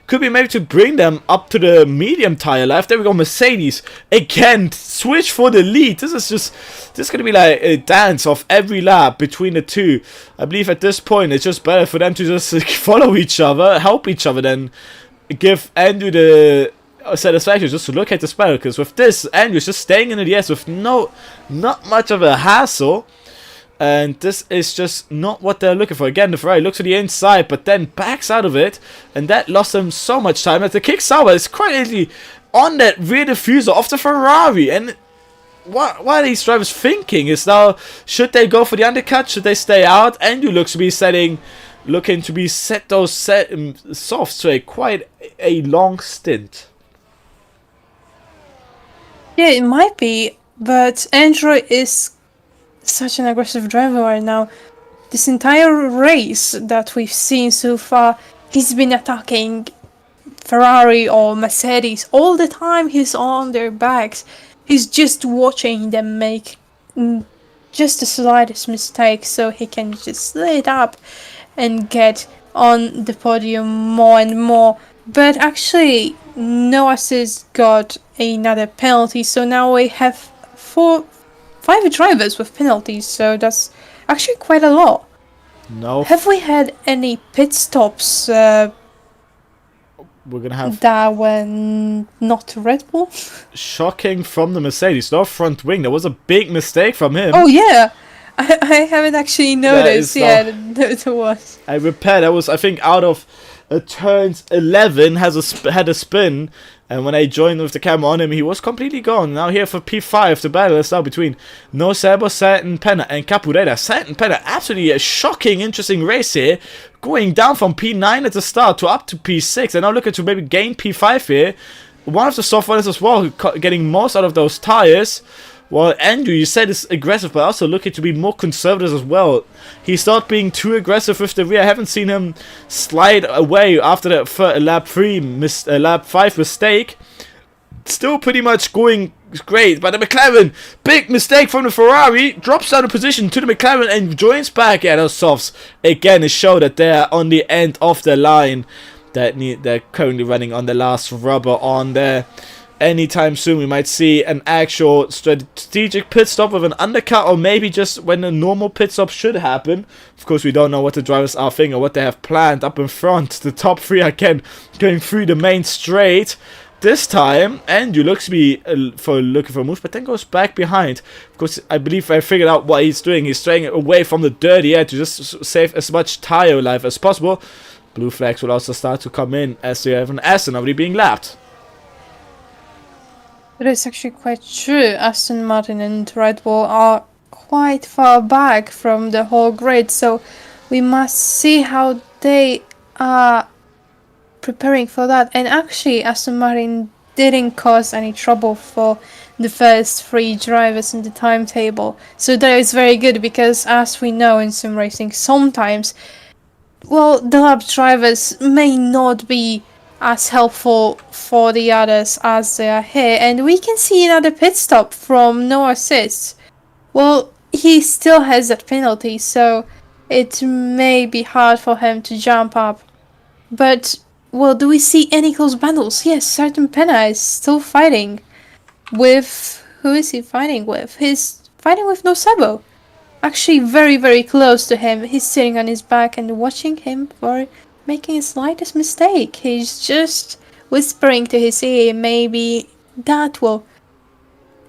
A: Could be maybe to bring them up to the medium tire life. There we go, Mercedes again, switch for the lead. This is going to be like a dance of every lap between the two. I believe at this point it's just better for them to just follow each other, help each other, than give Andrew the satisfaction just to look at the battle. Because with this, Andrew's just staying in the S with not much of a hassle. And this is just not what they're looking for. Again, the Ferrari looks to the inside, but then backs out of it. And that lost them so much time. That the kick Sauber is quite easily on that rear diffuser of the Ferrari. And what are these drivers thinking? Is now, should they go for the undercut? Should they stay out? Andrew looks to be looking to be set those softs to quite a long stint.
B: Yeah, it might be, but Andrew is such an aggressive driver right now. This entire race that we've seen so far, he's been attacking Ferrari or Mercedes all the time. He's on their backs. He's just watching them make just the slightest mistake so he can just slide up and get on the podium more and more. But actually, Noah Sis got another penalty, so now we have 5 drivers with penalties, so that's actually quite a lot.
A: No.
B: Have we had any pit stops
A: We're gonna have
B: that were not Red Bull?
A: shocking from the Mercedes. No front wing. There was a big mistake from him.
B: Oh yeah, I haven't actually noticed. Yeah, there was.
A: I repaired. That was, I think, out of turns 11 had a spin. And when I joined with the camera on him, he was completely gone. Now here for P5, the battle is now between No Sabo, Satin Penna, and Capureda. Satin Penna, absolutely a shocking, interesting race here. Going down from P9 at the start to up to P6. And now looking to maybe gain P5 here. One of the soft runners as well, getting most out of those tires. Well, Andrew, you said is aggressive, but also looking to be more conservative as well. He's not being too aggressive with the rear. I haven't seen him slide away after that lap 5 mistake. Still pretty much going great, but the McLaren, big mistake from the Ferrari, drops out of position to the McLaren and joins back. Yeah, those softs, again, it showed that they're on the end of the line. They're currently running on the last rubber on there. Anytime soon we might see an actual strategic pit stop with an undercut, or maybe just when a normal pit stop should happen. Of course, we don't know what the drivers are thinking or what they have planned up in front. The top 3 again going through the main straight. This time, Andrew looks to be looking for a move, but then goes back behind. Of course, I believe I figured out what he's doing. He's staying away from the dirty air to just save as much tire life as possible. Blue flags will also start to come in as they have an Aston already being lapped.
B: But it's actually quite true. Aston Martin and Red Bull are quite far back from the whole grid, so we must see how they are preparing for that. And actually, Aston Martin didn't cause any trouble for the first 3 drivers in the timetable, so that is very good, because as we know in sim racing, sometimes, well, the lap drivers may not be as helpful for the others as they are here. And we can see another pit stop from no assists. Well, he still has that penalty, so it may be hard for him to jump up. But, well, do we see any close battles? Yes, Certain Penna is still fighting with... Who is he fighting with? He's fighting with No Sabo. Actually, very, very close to him. He's sitting on his back and watching him for making his slightest mistake. He's just whispering to his ear. Maybe that will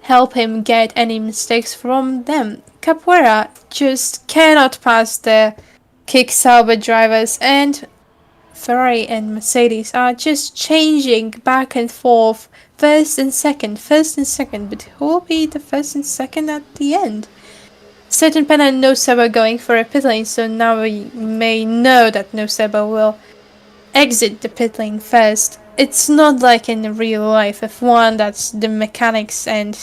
B: help him get any mistakes from them. Capoeira just cannot pass the Kick Sauber drivers, and Ferrari and Mercedes are just changing back and forth, first and second, but who will be the first and second at the end? certain pen and no Seba going for a pit lane, so now we may know that no Seba will exit the pit lane first. It's not like in real life F1 that's the mechanics and,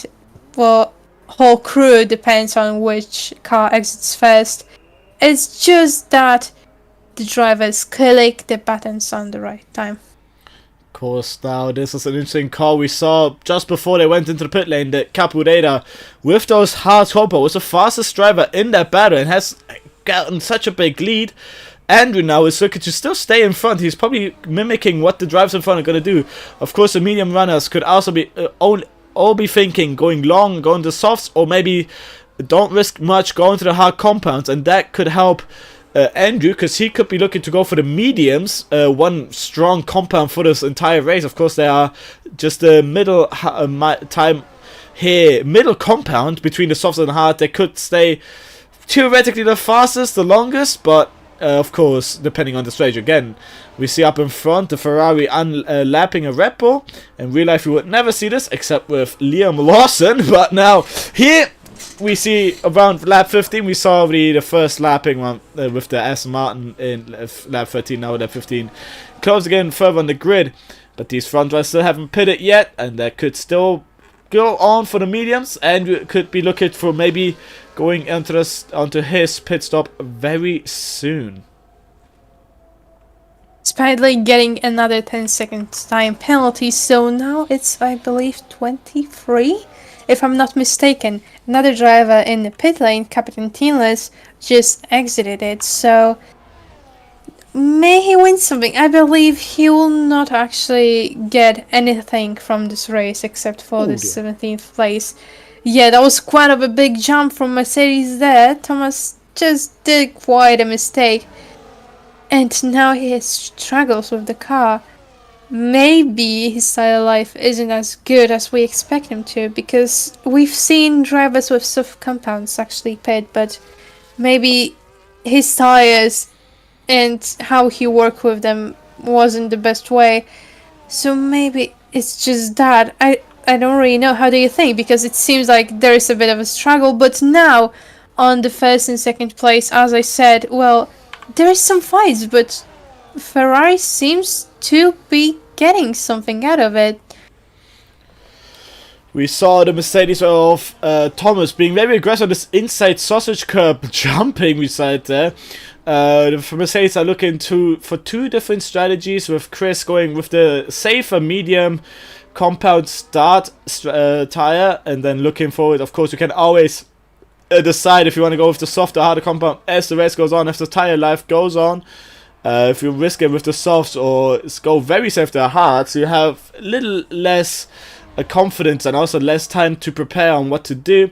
B: well, whole crew depends on which car exits first. It's just that the drivers click the buttons on the right time.
A: Of course, now this is an interesting call we saw just before they went into the pit lane. That Capoeira, with those hard compo, was the fastest driver in that battle and has gotten such a big lead. Andrew now is looking to still stay in front. He's probably mimicking what the drivers in front are going to do. Of course, the medium runners could also be all be thinking going long, going to softs, or maybe don't risk much going to the hard compounds, and that could help Andrew, because he could be looking to go for the mediums, one strong compound for this entire race. Of course, they are just the middle time here, middle compound between the softs and the hard. They could stay theoretically the fastest, the longest, but of course, depending on the stage. Again, we see up in front the Ferrari lapping a Red Bull. In real life, we would never see this except with Liam Lawson. But now, here we see around lap 15, we saw already the first lapping one with the Aston Martin in lap 13, now lap 15. Close again further on the grid. But these front runners still haven't pitted yet, and that could still go on for the mediums, and we could be looking for maybe going onto his pit stop very soon.
B: Spidley getting another 10-second time penalty, so now it's, I believe, 23, if I'm not mistaken. Another driver in the pit lane, Captain Tinless, just exited it, so may he win something. I believe he will not actually get anything from this race except for the 17th place. Yeah, that was quite of a big jump from Mercedes there. Thomas just did quite a mistake. And now he struggles with the car. Maybe his tire life isn't as good as we expect him to, because we've seen drivers with soft compounds actually pit, but maybe his tires and how he worked with them wasn't the best way. So maybe it's just that. I don't really know. How do you think? Because it seems like there is a bit of a struggle, but now on the first and second place, as I said, well, there is some fights, but Ferrari seems to be getting something out of it.
A: We saw the Mercedes of Thomas being very aggressive on this inside sausage curb jumping we saw it there. The Mercedes are looking for two different strategies, with Chris going with the safer medium compound start tire, and then looking forward. Of course, you can always decide if you want to go with the softer, harder compound as the race goes on, as the tire life goes on. If you risk it with the softs or go very safe to hard, so you have a little less confidence and also less time to prepare on what to do.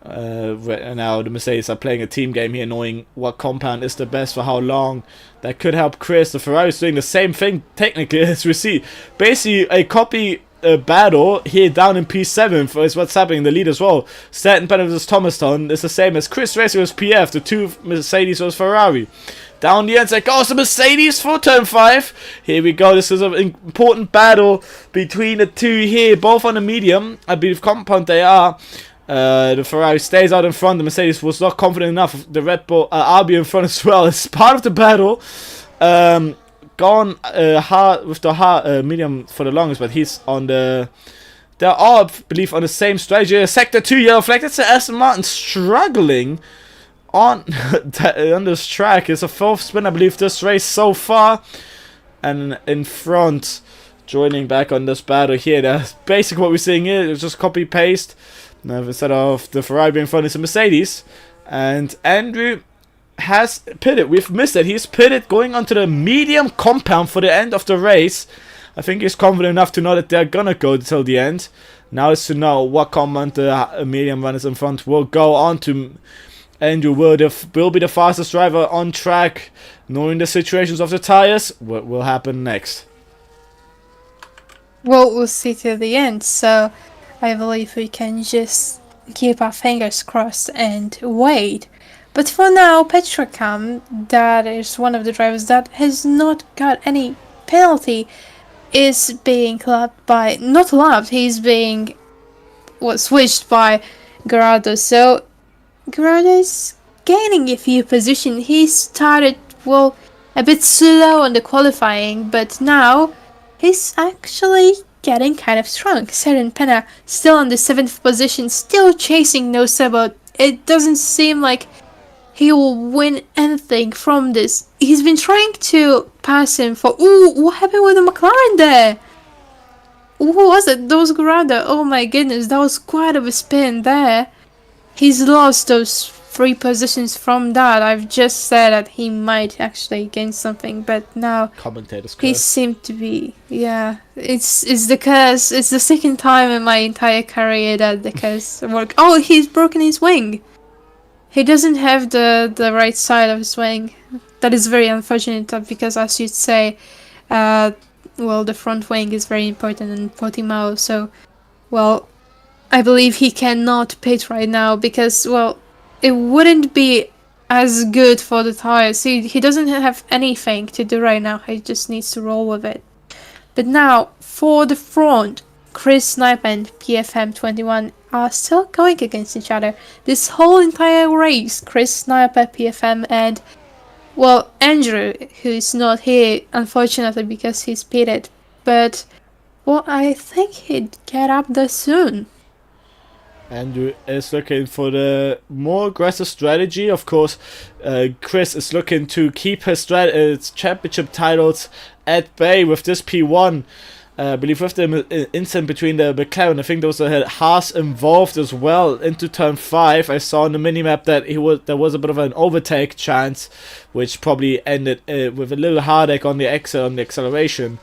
A: Now the Mercedes are playing a team game here, knowing what compound is the best for how long. That could help Chris. The Ferrari is doing the same thing technically, as we see. Basically a copy battle here down in P7 for is what's happening in the lead as well. Staten Bennett versus Thomaston is the same as Chris Racing versus PF, the two Mercedes versus Ferrari. Down the end, there goes the Mercedes for turn 5. Here we go. This is an important battle between the two here, both on the medium. I believe compound they are. The Ferrari stays out in front. The Mercedes was not confident enough. The Red Bull RB in front as well. It's part of the battle. Gone hard with the hard medium for the longest, but he's on the. They're all, I believe, on the same strategy. Sector 2 yellow flag. That's the Aston Martin struggling on this track. It's a 4th spin, I believe, this race so far. And in front, joining back on this battle here. That's basically what we're seeing here. It's just copy paste. Now, instead of the Ferrari being in front, it's a Mercedes. And Andrew has pitted. We've missed it. He's pitted going onto the medium compound for the end of the race. I think he's confident enough to know that they're gonna go till the end. Now it's to know what compound the medium runners in front will go on to. Andrew will be the fastest driver on track. Knowing the situations of the tires, what will happen next?
B: Well, we'll see till the end, so I believe we can just keep our fingers crossed and wait. But for now, Petrocam, that is one of the drivers that has not got any penalty, is being lapped by, he's being switched by Gerardo. So Groda is gaining a few positions. He started, well, a bit slow on the qualifying, but now he's actually getting kind of strong. Seren Penna still on the 7th position, still chasing No Sebo. It doesn't seem like he will win anything from this. He's been trying to pass him for... Ooh, what happened with the McLaren there? What was it? Those Groda. Oh my goodness, that was quite of a spin there. He's lost those 3 positions from that. I've just said that he might actually gain something, but now
A: Commentator's curse.
B: he seemed to be... Yeah, it's the curse. It's the second time in my entire career that the curse worked. Oh, he's broken his wing. He doesn't have the right side of his wing. That is very unfortunate because, as you'd say, well, the front wing is very important in Portimao. So, well, I believe he cannot pit right now because, well, it wouldn't be as good for the tires. He doesn't have anything to do right now. He just needs to roll with it. But now, for the front, Chris Snipe and PFM21 are still going against each other. This whole entire race, Chris Sniper, PFM, and, well, Andrew, who is not here, unfortunately, because he's pitted. But, well, I think he'd get up there soon.
A: Andrew is looking for the more aggressive strategy. Of course, Chris is looking to keep his championship titles at bay with this P1. I believe with the incident between the McLaren, I think there was a Haas involved as well into turn 5. I saw on the minimap that there was a bit of an overtake chance, which probably ended with a little heartache on the acceleration.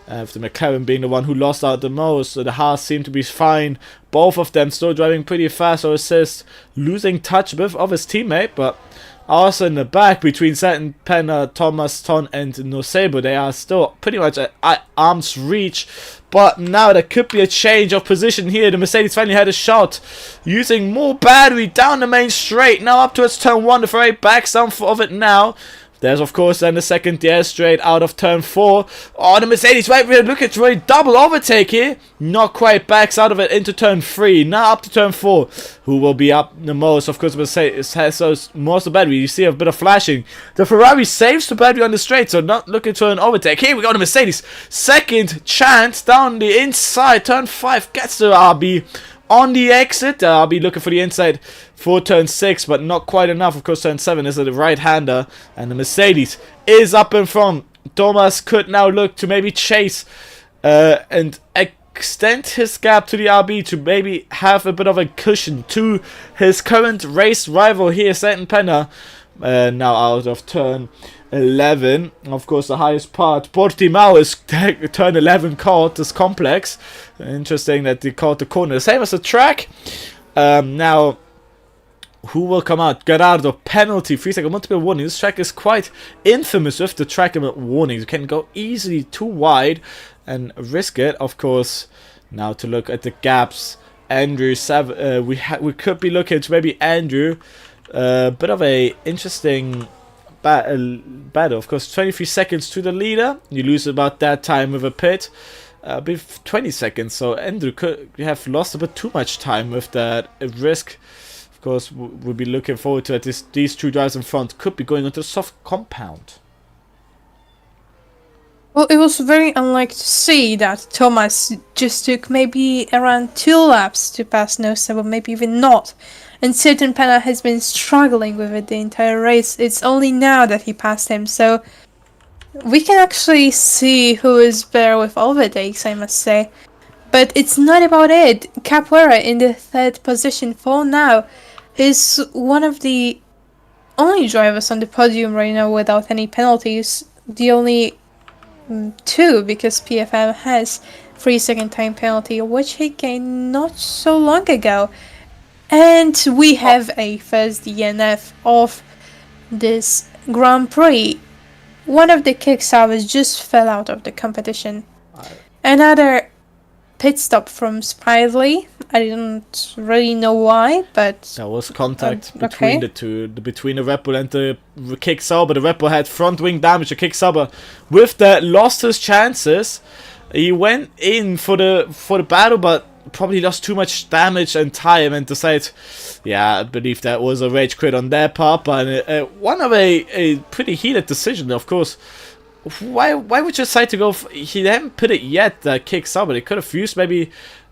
A: With the McLaren being the one who lost out the most, so the Haas seemed to be fine. Both of them still driving pretty fast, or assist, losing touch with of his teammate, but also in the back between Satin Penna, Thomas Ton and Nosebo, they are still pretty much at arm's reach. But now there could be a change of position here. The Mercedes finally had a shot using more battery down the main straight. Now up towards turn 1, the Ferrari backs down of it now. There's of course then the second gear straight out of turn 4. Oh, the Mercedes right rear, look at really double overtake here. Not quite, backs out of it into turn 3. Now up to turn 4. Who will be up the most? Of course, Mercedes has most of the battery. You see a bit of flashing. The Ferrari saves the battery on the straight, so not looking to an overtake. Here we go, the Mercedes. Second chance down the inside. Turn 5 gets the RB. On the exit, I'll be looking for the inside for turn 6, but not quite enough. Of course, turn 7 is a right-hander, and the Mercedes is up in front. Thomas could now look to maybe chase and extend his gap to the RB to maybe have a bit of a cushion to his current race rival here, Satin Penna. Now out of turn 11. Of course, the highest part, Portimao, is turn 11 called this complex. Interesting that they called the corner the same as the track. Now, who will come out? Gerardo, penalty, 3-second multiple warning. This track is quite infamous with the track limit warnings. You can go easily too wide and risk it. Of course, now to look at the gaps. Andrew, we could be looking to maybe Andrew. Bit of a interesting battle. Of course, 23 seconds to the leader. You lose about that time with a pit. With 20 seconds, so Andrew could have lost a bit too much time with that risk. Of course, we'll be looking forward to it. These two drivers in front could be going onto the soft compound.
B: Well, it was very unlikely to see that Thomas just took maybe around 2 laps to pass Nosa, but maybe even not. And Certain Penna has been struggling with it the entire race. It's only now that he passed him, so we can actually see who is better with overtakes, I must say. But it's not about it. Capoeira in the 3rd position for now is one of the only drivers on the podium right now without any penalties. The only 2, because PFM has 3-second time penalty, which he gained not so long ago. And we have a first DNF of this Grand Prix. One of the kickstarters just fell out of the competition. Another pit stop from Spidley. I don't really know why, but
A: there was contact between the two, between the Red Bull and the kick Sauber. The Red Bull had front wing damage. The kick Sauber, with that, lost his chances. He went in for the battle, but probably lost too much damage and time and decided, yeah, I believe that was a rage quit on their part, but one of a pretty heated decision, of course. Why would you decide to go? He hadn't put it yet, the kicks up, but it could have used maybe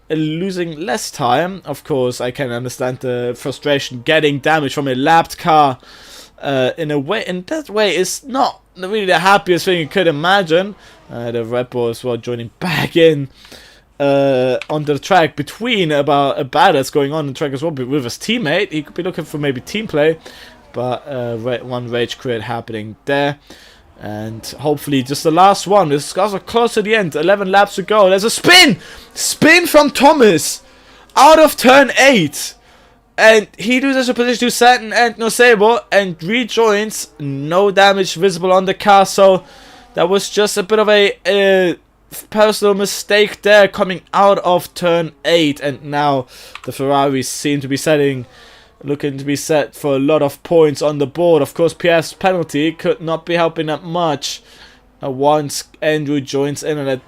A: losing less time. Of course, I can understand the frustration getting damage from a lapped car. In that way, is not really the happiest thing you could imagine. The Red Bull as well joining back in on the track between about a battle that's going on the track as well with his teammate. He could be looking for maybe team play, but one rage quit happening there. And hopefully just the last one. This guys are close to the end. 11 laps to go. There's a spin! Spin from Thomas! Out of turn 8. And he loses a position to Saturn and Nosebo and rejoins. No damage visible on the car. So that was just a bit of a personal mistake there coming out of turn 8. And now the Ferraris seem to be looking to be set for a lot of points on the board. Of course, Pierre's penalty could not be helping that much. Once Andrew joins in on that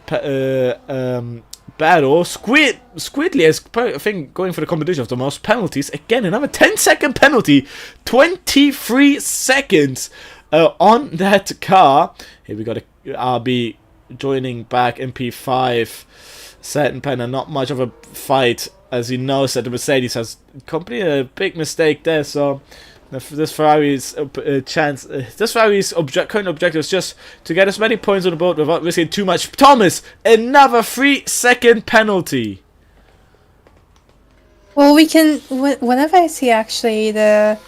A: battle, Squidly is, I think, going for the competition of the most penalties. Again, another 10-second penalty. 23 seconds on that car. Here we got a RB joining back in P5. Saturn Penna, not much of a fight, as he knows that the Mercedes has completed a big mistake there. So this Ferrari's current objective is just to get as many points on the board without risking too much. Thomas, another 3-second penalty.
B: Well, we can. Whenever I see actually the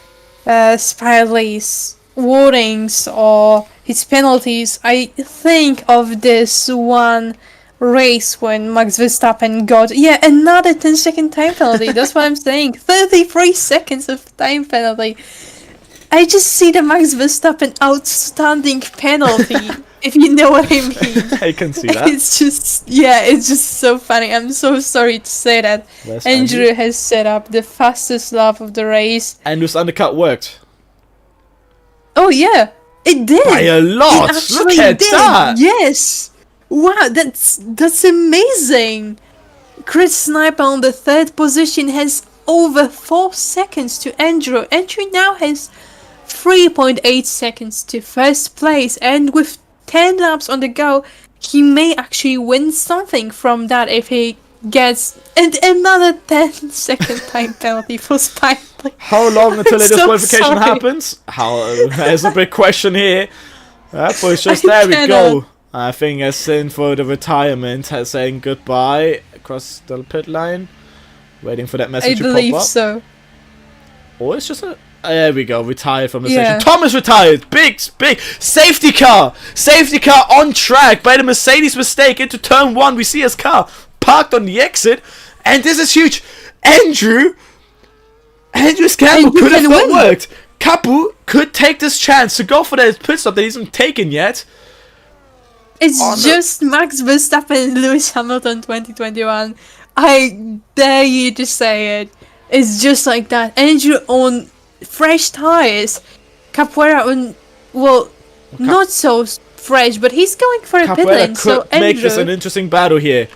B: Spirley's warnings or his penalties, I think of this one race when Max Verstappen got another 10-second time penalty. That's what I'm saying. 33 seconds of time penalty. I just see the Max Verstappen outstanding penalty, if you know what I mean.
A: I can see that.
B: It's just so funny. I'm so sorry to say that. Andrew has set up the fastest lap of the race.
A: Andrew's undercut worked.
B: Oh yeah, it did.
A: By a lot. Look at that.
B: Yes. Wow, that's amazing! Chris Sniper on the 3rd position has over 4 seconds to Andrew. Andrew now has 3.8 seconds to 1st place, and with 10 laps on the go, he may actually win something from that if he gets another 10-second time penalty for Spike.
A: How long until a disqualification happens? There's a big question here. That was just there we go. I think as in for the retirement, saying goodbye across the pit line, waiting for that message to pop up. I believe so. Or it's just a... there we go, retired from the station. Thomas retired! Big safety car! Safety car on track by the Mercedes mistake into turn 1. We see his car parked on the exit, and this is huge. Andrew's gamble could have not worked. Kapu could take this chance to go for that pit stop that he hasn't taken yet.
B: It's just Max Verstappen and Lewis Hamilton 2021. I dare you to say it. It's just like that. Andrew on fresh tires. Capoeira on, well, not so fresh, but he's going for a pit lane. So
A: could make this an interesting battle here.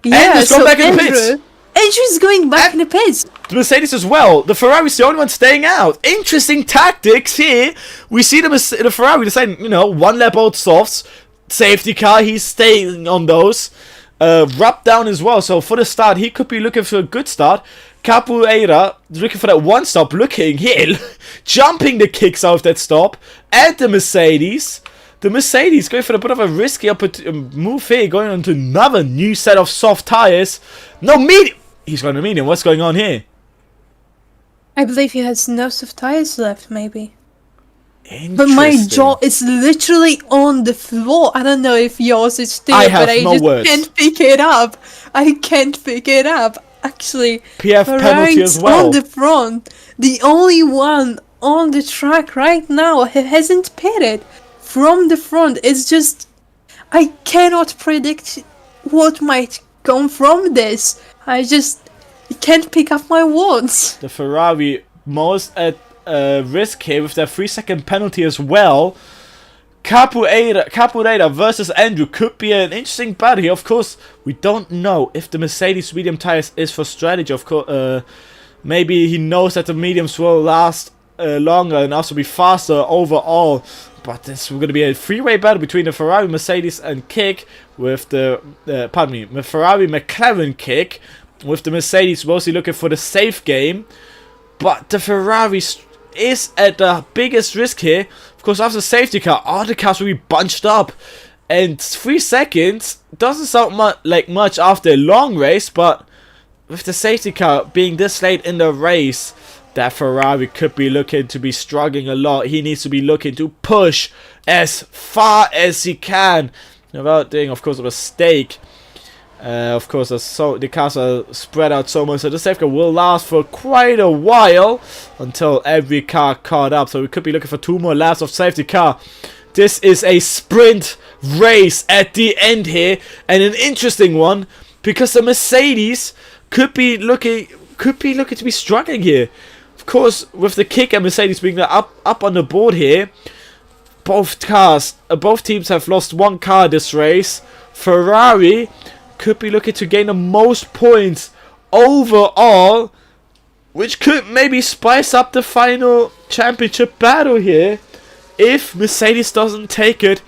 B: Yeah,
A: Andrew's going back in the pits.
B: Andrew's going back in the pits.
A: The Mercedes as well. The Ferrari's the only one staying out. Interesting tactics here. We see the Ferrari deciding, one lap old softs. Safety car, he's staying on those. Wrap down as well, so for the start he could be looking for a good start. Capoeira looking for that one stop, looking here, jumping the kicks out of that stop. And the Mercedes going for a bit of a risky move here, going on to another new set of soft tires. No medium. He's going to medium. What's going on here?
B: I believe he has no soft tires left, maybe. But my jaw is literally on the floor. I don't know if yours is too, but I just can't pick it up. I can't pick it up. Actually,
A: PF penalty as well.
B: On the front, the only one on the track right now who hasn't pitted from the front. It's just, I cannot predict what might come from this. I just can't pick up my words.
A: The Ferrari most at risk here with their 3-second penalty as well. Capoeira versus Andrew could be an interesting battle here. Of course, we don't know if the Mercedes medium tires is for strategy. Of course, maybe he knows that the mediums will last longer and also be faster overall. But this is going to be a three-way battle between the Ferrari, Mercedes, and Kick with the Ferrari, McLaren, Kick with the Mercedes mostly looking for the safe game. But the Ferrari is at the biggest risk here. Of course, after the safety car, all the cars will be bunched up. And 3 seconds doesn't sound like much after a long race, but with the safety car being this late in the race, that Ferrari could be looking to be struggling a lot. He needs to be looking to push as far as he can without doing, of course, a mistake. Of course, the cars are spread out so much, so the safety car will last for quite a while until every car caught up. So we could be looking for 2 more laps of safety car. This is a sprint race at the end here, and an interesting one because the Mercedes could be looking to be struggling here. Of course, with the Kick and Mercedes being up on the board here, both teams have lost 1 car this race. Ferrari could be looking to gain the most points overall, which could maybe spice up the final championship battle here if Mercedes doesn't take it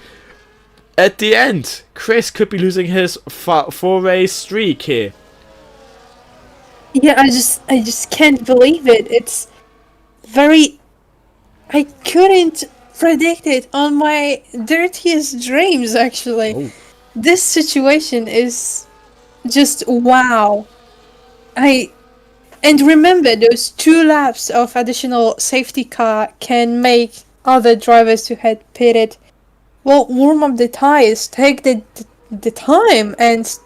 A: at the end. Chris could be losing his 4-race streak here.
B: Yeah, I just can't believe it. It's very... I couldn't predict it on my dirtiest dreams, actually.
A: Oh.
B: This situation is just wow. And remember, those 2 laps of additional safety car can make other drivers who had pitted, well, warm up the tires, take the time, and,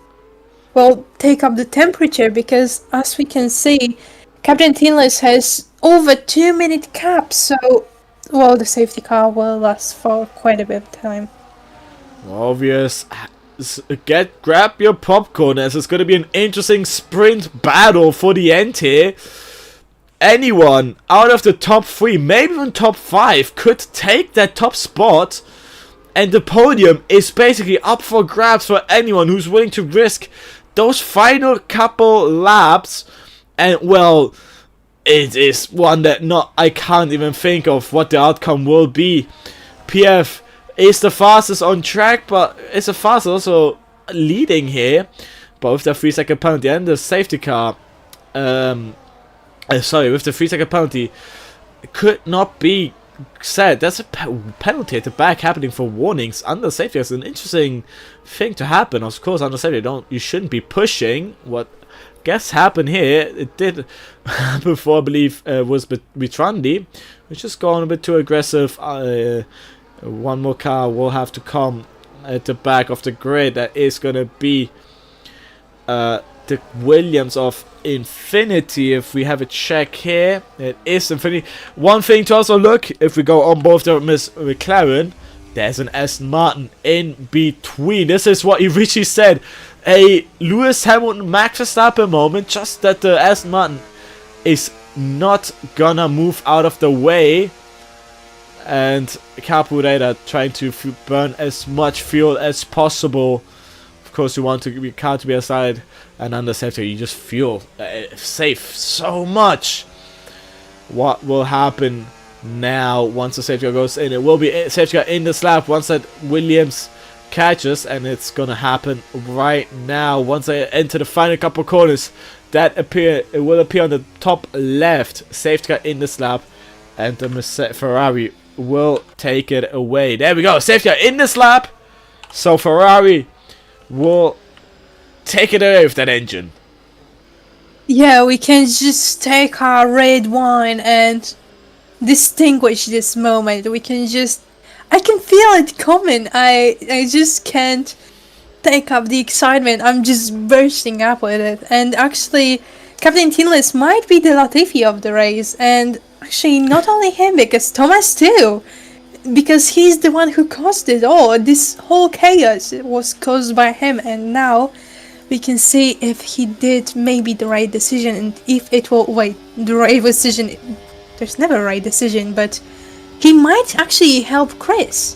B: well, take up the temperature, because as we can see, Captain Tinless has over 2-minute cap, so, well, the safety car will last for quite a bit of time.
A: Obvious. Grab your popcorn, as it's going to be an interesting sprint battle for the end here. Anyone out of the top 3, maybe even top 5, could take that top spot, and the podium is basically up for grabs for anyone who's willing to risk those final couple laps. And well, it is one that I can't even think of what the outcome will be. PF is the fastest on track, but it's the fastest also leading here. Both the 3-second penalty and the safety car. With the 3-second penalty, could not be said. That's a penalty at the back happening for warnings under safety. It's an interesting thing to happen. Of course, under safety, you shouldn't be pushing. What I guess happened here, it did before, I believe, was Vitrandi, which is going a bit too aggressive. One more car will have to come at the back of the grid. That is going to be the Williams of Infinity. If we have a check here, it is Infinity. One thing to also look, if we go on both the Miss McLaren, there's an Aston Martin in between. This is what Irichi said. A Lewis Hamilton Max Verstappen moment, just that the Aston Martin is not gonna move out of the way. And Capoeira trying to burn as much fuel as possible. Of course, you want your car to be aside, and under safety, you just fuel safe so much. What will happen now once the safety car goes in? It will be safety car in the slap once that Williams catches, and it's gonna happen right now. Once they enter the final couple corners, it will appear on the top left. Safety car in the slap, and the Ferrari will take it away. There we go. Safety car in this lap. So Ferrari will take it away with that engine.
B: Yeah, we can just take our red wine and distinguish this moment. We can just... I can feel it coming. I just can't take up the excitement. I'm just bursting up with it. And actually, Captain Tinless might be the Latifi of the race. And actually, not only him, because Thomas too. Because he's the one who caused it all. This whole chaos was caused by him. And now we can see if he did maybe the right decision. And if it will... Wait, the right decision... There's never a right decision, but he might actually help Chris.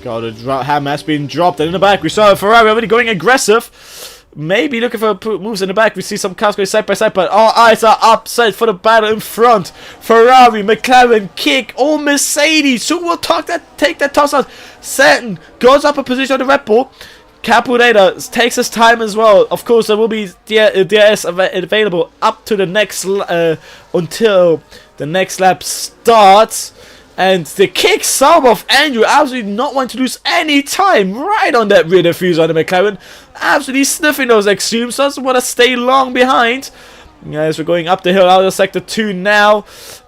A: God, the hammer has been dropped. And in the back, we saw Ferrari already going aggressive. Maybe looking for moves in the back. We see some cars going side by side, but all eyes are upset for the battle in front. Ferrari, McLaren, Kick, or Mercedes. Who will take that toss out? Saturn goes up a position on the Red Bull. Capulator takes his time as well. Of course, there will be DRS available up to the next until the next lap starts. And the kick sub of Andrew absolutely not wanting to lose any time right on that rear diffuser on the McLaren. Absolutely sniffing those extremes. Doesn't want to stay long behind. As we're going up the hill out of sector 2 now.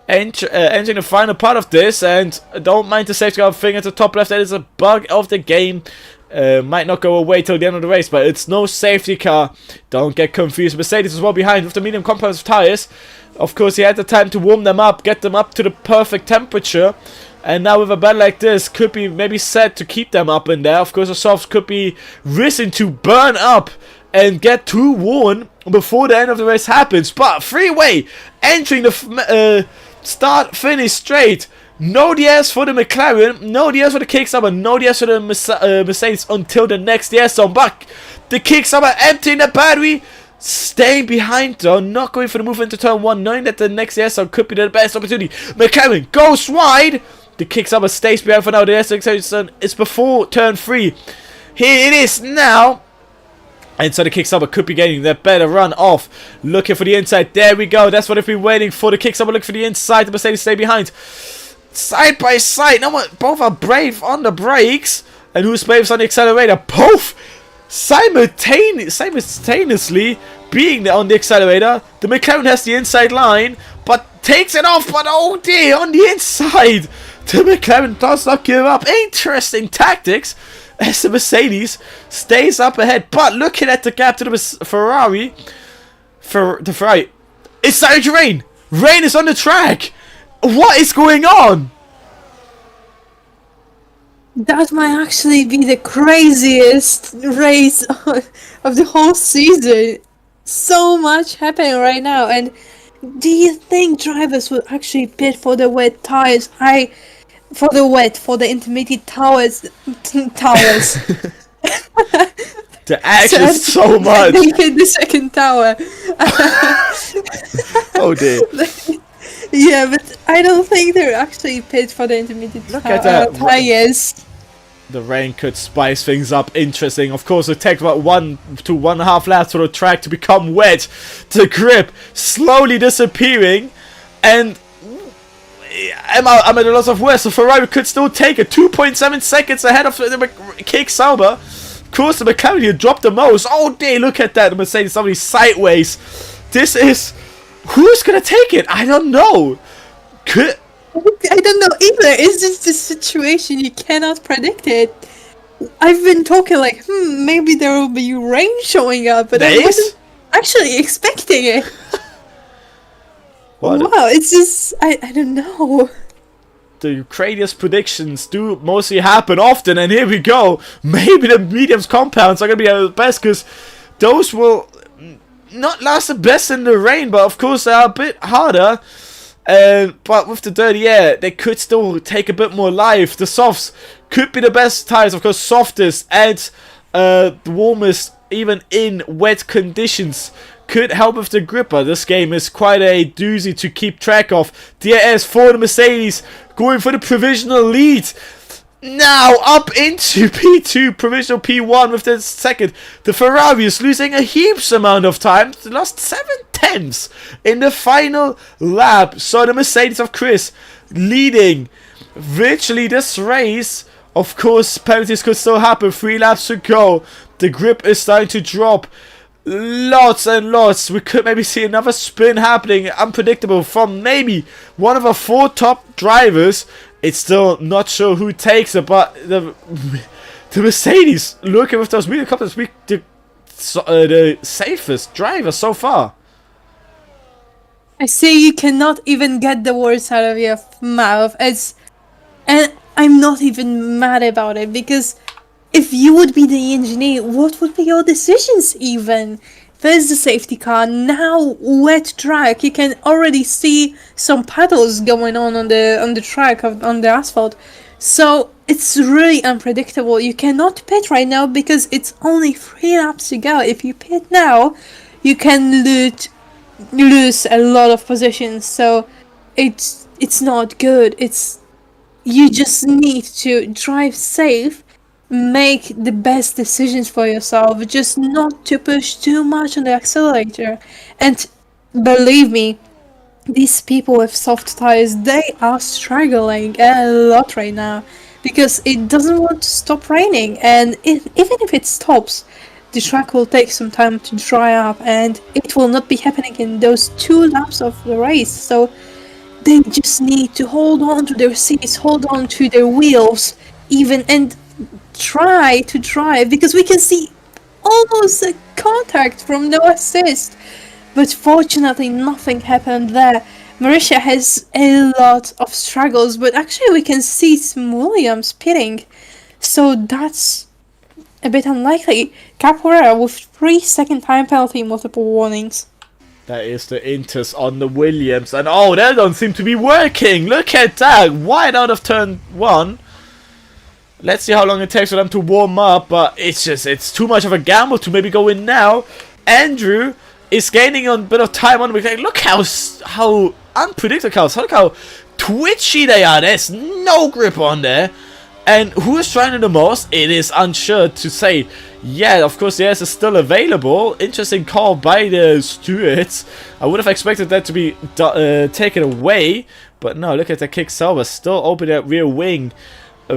A: Entering the final part of this. And don't mind the safety car thing at the top left. That is a bug of the game. Might not go away till the end of the race, but it's no safety car. Don't get confused. Mercedes is well behind with the medium compound tires. Of course, he had the time to warm them up, get them up to the perfect temperature. And now with a battle like this, could be maybe set to keep them up in there. Of course, the softs could be risen to burn up and get too worn before the end of the race happens. But freeway entering the start-finish straight. No DS for the McLaren, no DS for the Kicksummer, no DS for the Mercedes until the next DS zone. But the Kicksummer emptying the battery, staying behind though, not going for the move into turn 1, knowing that the next DS zone could be the best opportunity. McLaren goes wide, the Kicksummer stays behind for now, the DS zone is before turn 3. Here it is now. And so the Kicksummer could be getting their better run off. Looking for the inside, there we go, that's what they've been waiting for. The Kicksummer looking for the inside, the Mercedes stay behind. Side by side, both are brave on the brakes. And who's brave on the accelerator? Both simultaneously being on the accelerator. The McLaren has the inside line, but takes it off. But oh dear, on the inside. The McLaren does not give up. Interesting tactics as the Mercedes stays up ahead. But looking at the gap to the Ferrari, it's starting to rain. Rain is on the track. What is going on?
B: That might actually be the craziest race of the whole season. So much happening right now. And do you think drivers will actually pit for the wet tires? For the intermediate towers.
A: The action is so much.
B: They hit the second tower.
A: Oh dear.
B: Yeah, but I don't think they're actually pit for the intermediate tires.
A: The rain could spice things up interesting. Of course, it takes about 1 to 1.5 laps for the track to become wet. The grip slowly disappearing. And I'm at a loss of words. So Ferrari could still take it. 2.7 seconds ahead of the Kick Sauber. Of course, the McLaren here dropped the most. Oh dear, look at that. The Mercedes somebody sideways. This is... Who's gonna take it? I don't know.
B: I don't know either. It's just a situation you cannot predict it. I've been talking like, maybe there will be rain showing up, but I wasn't actually expecting it. Wow, it's just I don't know.
A: The craziest predictions do mostly happen often, and here we go. Maybe the mediums compounds are gonna be the best because those will not last the best in the rain, but of course they are a bit harder. But with the dirty air, they could still take a bit more life. The softs could be the best tires, of course, softest and the warmest, even in wet conditions. Could help with the gripper. This game is quite a doozy to keep track of. DRS for the Mercedes, going for the provisional lead. Now up into P2, provisional P1 with the second. The Ferrari is losing a heaps amount of time. They lost 7/10 in the final lap. So the Mercedes of Chris leading virtually this race. Of course, penalties could still happen. 3 laps to go. The grip is starting to drop. Lots and lots. We could maybe see another spin happening. Unpredictable from maybe one of our 4 top drivers. It's still not sure who takes it, but the Mercedes looking with those medium compounds, the safest driver so far.
B: I say you cannot even get the words out of your mouth. And I'm not even mad about it, because if you would be the engineer, what would be your decisions even? There's the safety car, now wet track. You can already see some puddles going on the track, on the asphalt. So it's really unpredictable. You cannot pit right now because it's only 3 laps to go. If you pit now, you can lose a lot of positions. So it's not good. You just need to drive safe, make the best decisions for yourself, just not to push too much on the accelerator. And believe me, these people with soft tires, they are struggling a lot right now because it doesn't want to stop raining, and even if it stops, the track will take some time to dry up, and it will not be happening in those 2 laps of the race. So they just need to hold on to their seats, hold on to their wheels, even, and try to drive, because we can see almost a contact from no assist. But fortunately, nothing happened there. Marisha has a lot of struggles, but actually we can see some Williams pitting. So that's a bit unlikely. Capoeira with 3 second time penalty, multiple warnings.
A: That is the Inters on the Williams. And oh, that don't seem to be working. Look at that. Wide out of turn 1. Let's see how long it takes for them to warm up. But it's too much of a gamble to maybe go in now. Andrew is gaining a bit of time on the weekend. Look how unpredictable cars. Look how twitchy they are. There's no grip on there. And who is trying it the most? It is unsure to say. Yeah, of course, the S is still available. Interesting call by the stewards. I would have expected that to be taken away. But no, look at the kick Sauber. Still open that rear wing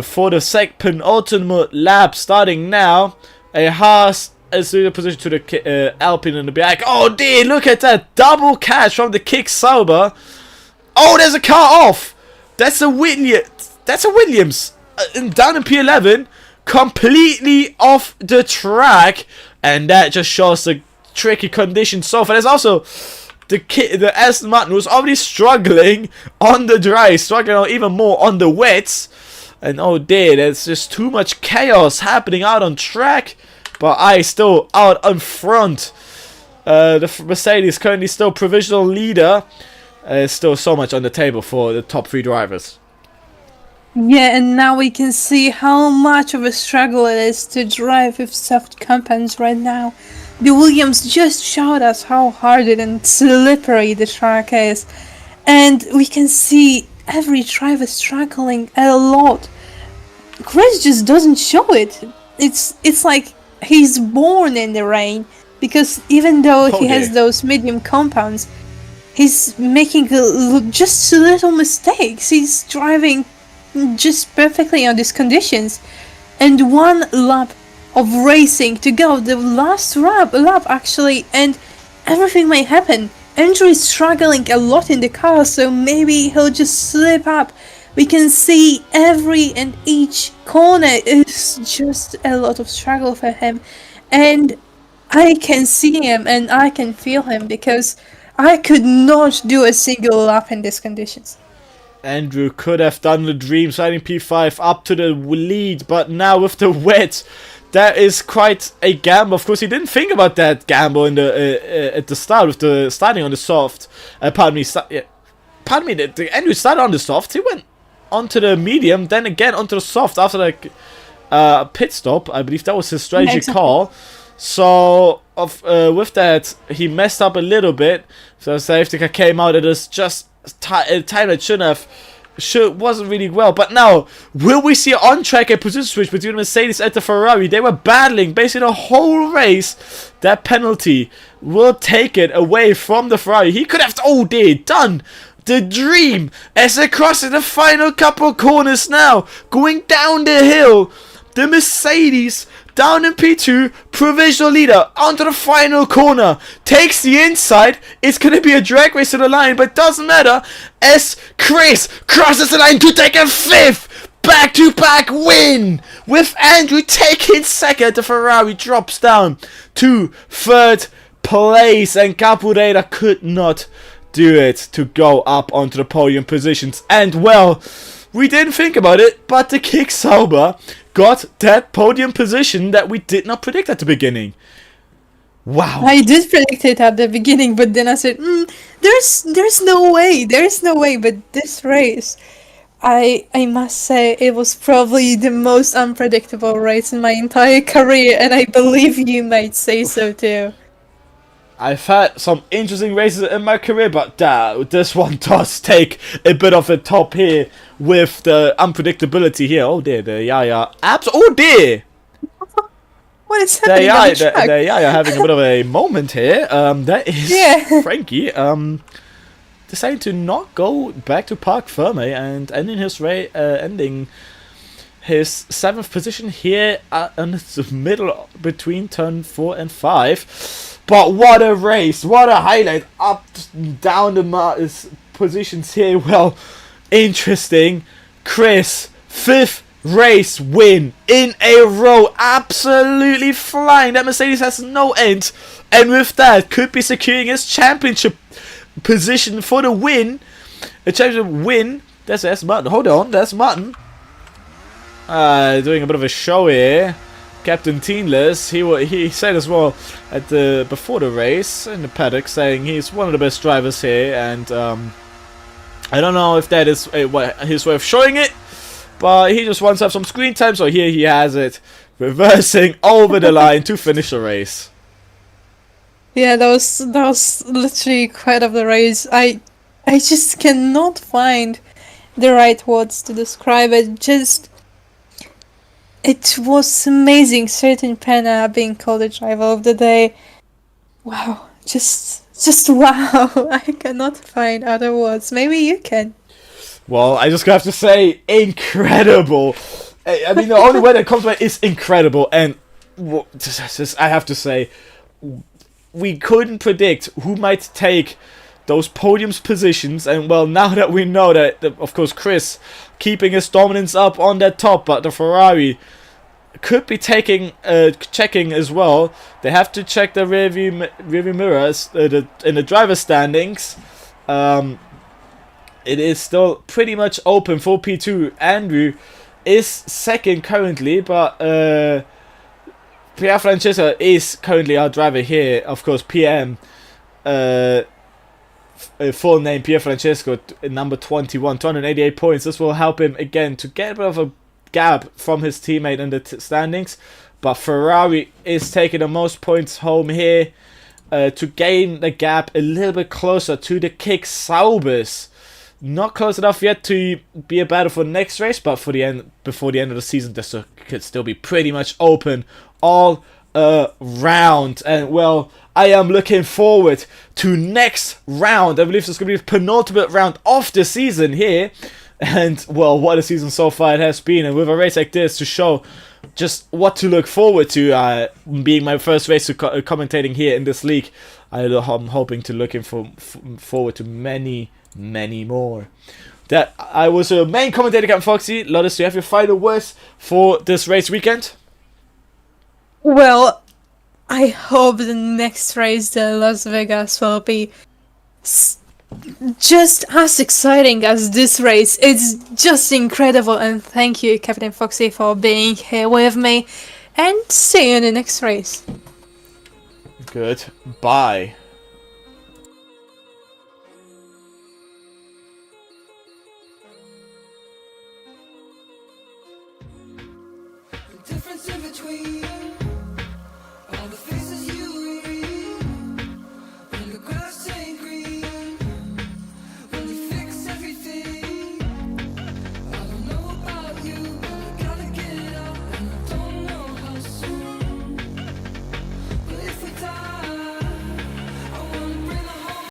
A: for the penultimate lap starting now. A Haas is in a position to the Alpine in the back. Oh dear, look at that. Double catch from the kick Sauber. Oh, there's a car off. That's a Williams. Down in P11, completely off the track, and that just shows the tricky conditions so far. There's also the Aston Martin, who's already struggling on the dry, struggling even more on the wets, and oh dear, there's just too much chaos happening out on track. But I still out on front. The Mercedes currently still provisional leader. There's still so much on the table for the top 3 drivers.
B: Yeah, and now we can see how much of a struggle it is to drive with soft compounds right now. The Williams just showed us how hard and slippery the track is. And we can see every driver struggling a lot. Chris just doesn't show it. It's like he's born in the rain. Because even though he has those medium compounds, he's making just little mistakes. He's driving just perfectly on these conditions, and 1 lap of racing to go, the last lap actually, and everything may happen. Andrew is struggling a lot in the car, so maybe he'll just slip up. We can see every and each corner is just a lot of struggle for him, and I can see him and I can feel him, because I could not do a single lap in these conditions.
A: Andrew could have done the dream, sliding P5 up to the lead, but now with the wet, that is quite a gamble. Of course, he didn't think about that gamble in the at the start with the starting on the soft. Andrew started on the soft. He went onto the medium, then again onto the soft after the pit stop. I believe that was his strategic call. So with that, he messed up a little bit. So safety car came out. It is just time that wasn't really well. But now, will we see on track a position switch between the Mercedes and the Ferrari? They were battling basically the whole race. That penalty will take it away from the Ferrari. He could have done the dream as they cross in the final couple corners now, going down the hill. The Mercedes down in P2, provisional leader, onto the final corner, takes the inside. It's going to be a drag race to the line, but doesn't matter, as Chris crosses the line to take a 5th back-to-back win, with Andrew taking 2nd. The Ferrari drops down to 3rd place, and Capoeira could not do it to go up onto the podium positions. And well, we didn't think about it, but the Kick Sauber got that podium position that we did not predict at the beginning. Wow.
B: I did predict it at the beginning, but then I said, there's no way, but this race I must say it was probably the most unpredictable race in my entire career, and I believe you might say so too.
A: I've had some interesting races in my career, but this one does take a bit of a top here with the unpredictability here. Oh dear, the Yaya abs. Oh dear,
B: What is happening on the track?
A: the Yaya having a bit of a moment here. That is
B: Yeah.
A: Frankie. Deciding to not go back to Park Ferme and ending his ending his 7th position here in the middle between turn 4 and 5. But what a race, what a highlight, up, down the positions here. Well, interesting. Chris, 5th race win in a row, absolutely flying. That Mercedes has no end, and with that could be securing his championship position for the win. A championship win. That's Martin. Hold on, that's Martin. Doing a bit of a show here. Captain Teenless, he said as well at before the race in the paddock, saying he's one of the best drivers here, and I don't know if that is his way of showing it, but he just wants to have some screen time, so here he has it, reversing over the line to finish the race.
B: Yeah, that was literally quite of the race. I just cannot find the right words to describe it. It was amazing. Certain Penna being called the driver of the day. Wow, just wow. I cannot find other words. Maybe you can.
A: Well, I just have to say, incredible. I mean, the only word that comes to mind is incredible, and I have to say, we couldn't predict who might take those podiums positions, and well, now that we know that, of course, Chris keeping his dominance up on that top, but the Ferrari could be checking as well. They have to check the rearview mirrors in the driver standings. It is still pretty much open for P2. Andrew is second currently, but Pierre Francesca is currently our driver here. Of course, PM, full name Pierre Francesco, number 21, 288 points. This will help him again to get a bit of a gap from his teammate in the standings. But Ferrari is taking the most points home here to gain the gap a little bit closer to the Kick Saubers. Not close enough yet to be a battle for the next race, but for the end, before the end of the season, this could still be pretty much open all around. And well, I am looking forward to next round. I believe this is going to be the penultimate round of the season here. And well, what a season so far it has been. And with a race like this to show just what to look forward to, being my first race to commentating here in this league, I'm hoping to looking forward to many more. That I was a main commentator, Captain Foxy. Lotus, do you have your final words for this race weekend?
B: Well, I hope the next race, the Las Vegas, will be just as exciting as this race. It's just incredible, and thank you, Captain Foxy, for being here with me, and see you in the next race.
A: Good. Bye.
C: Difference in between all the faces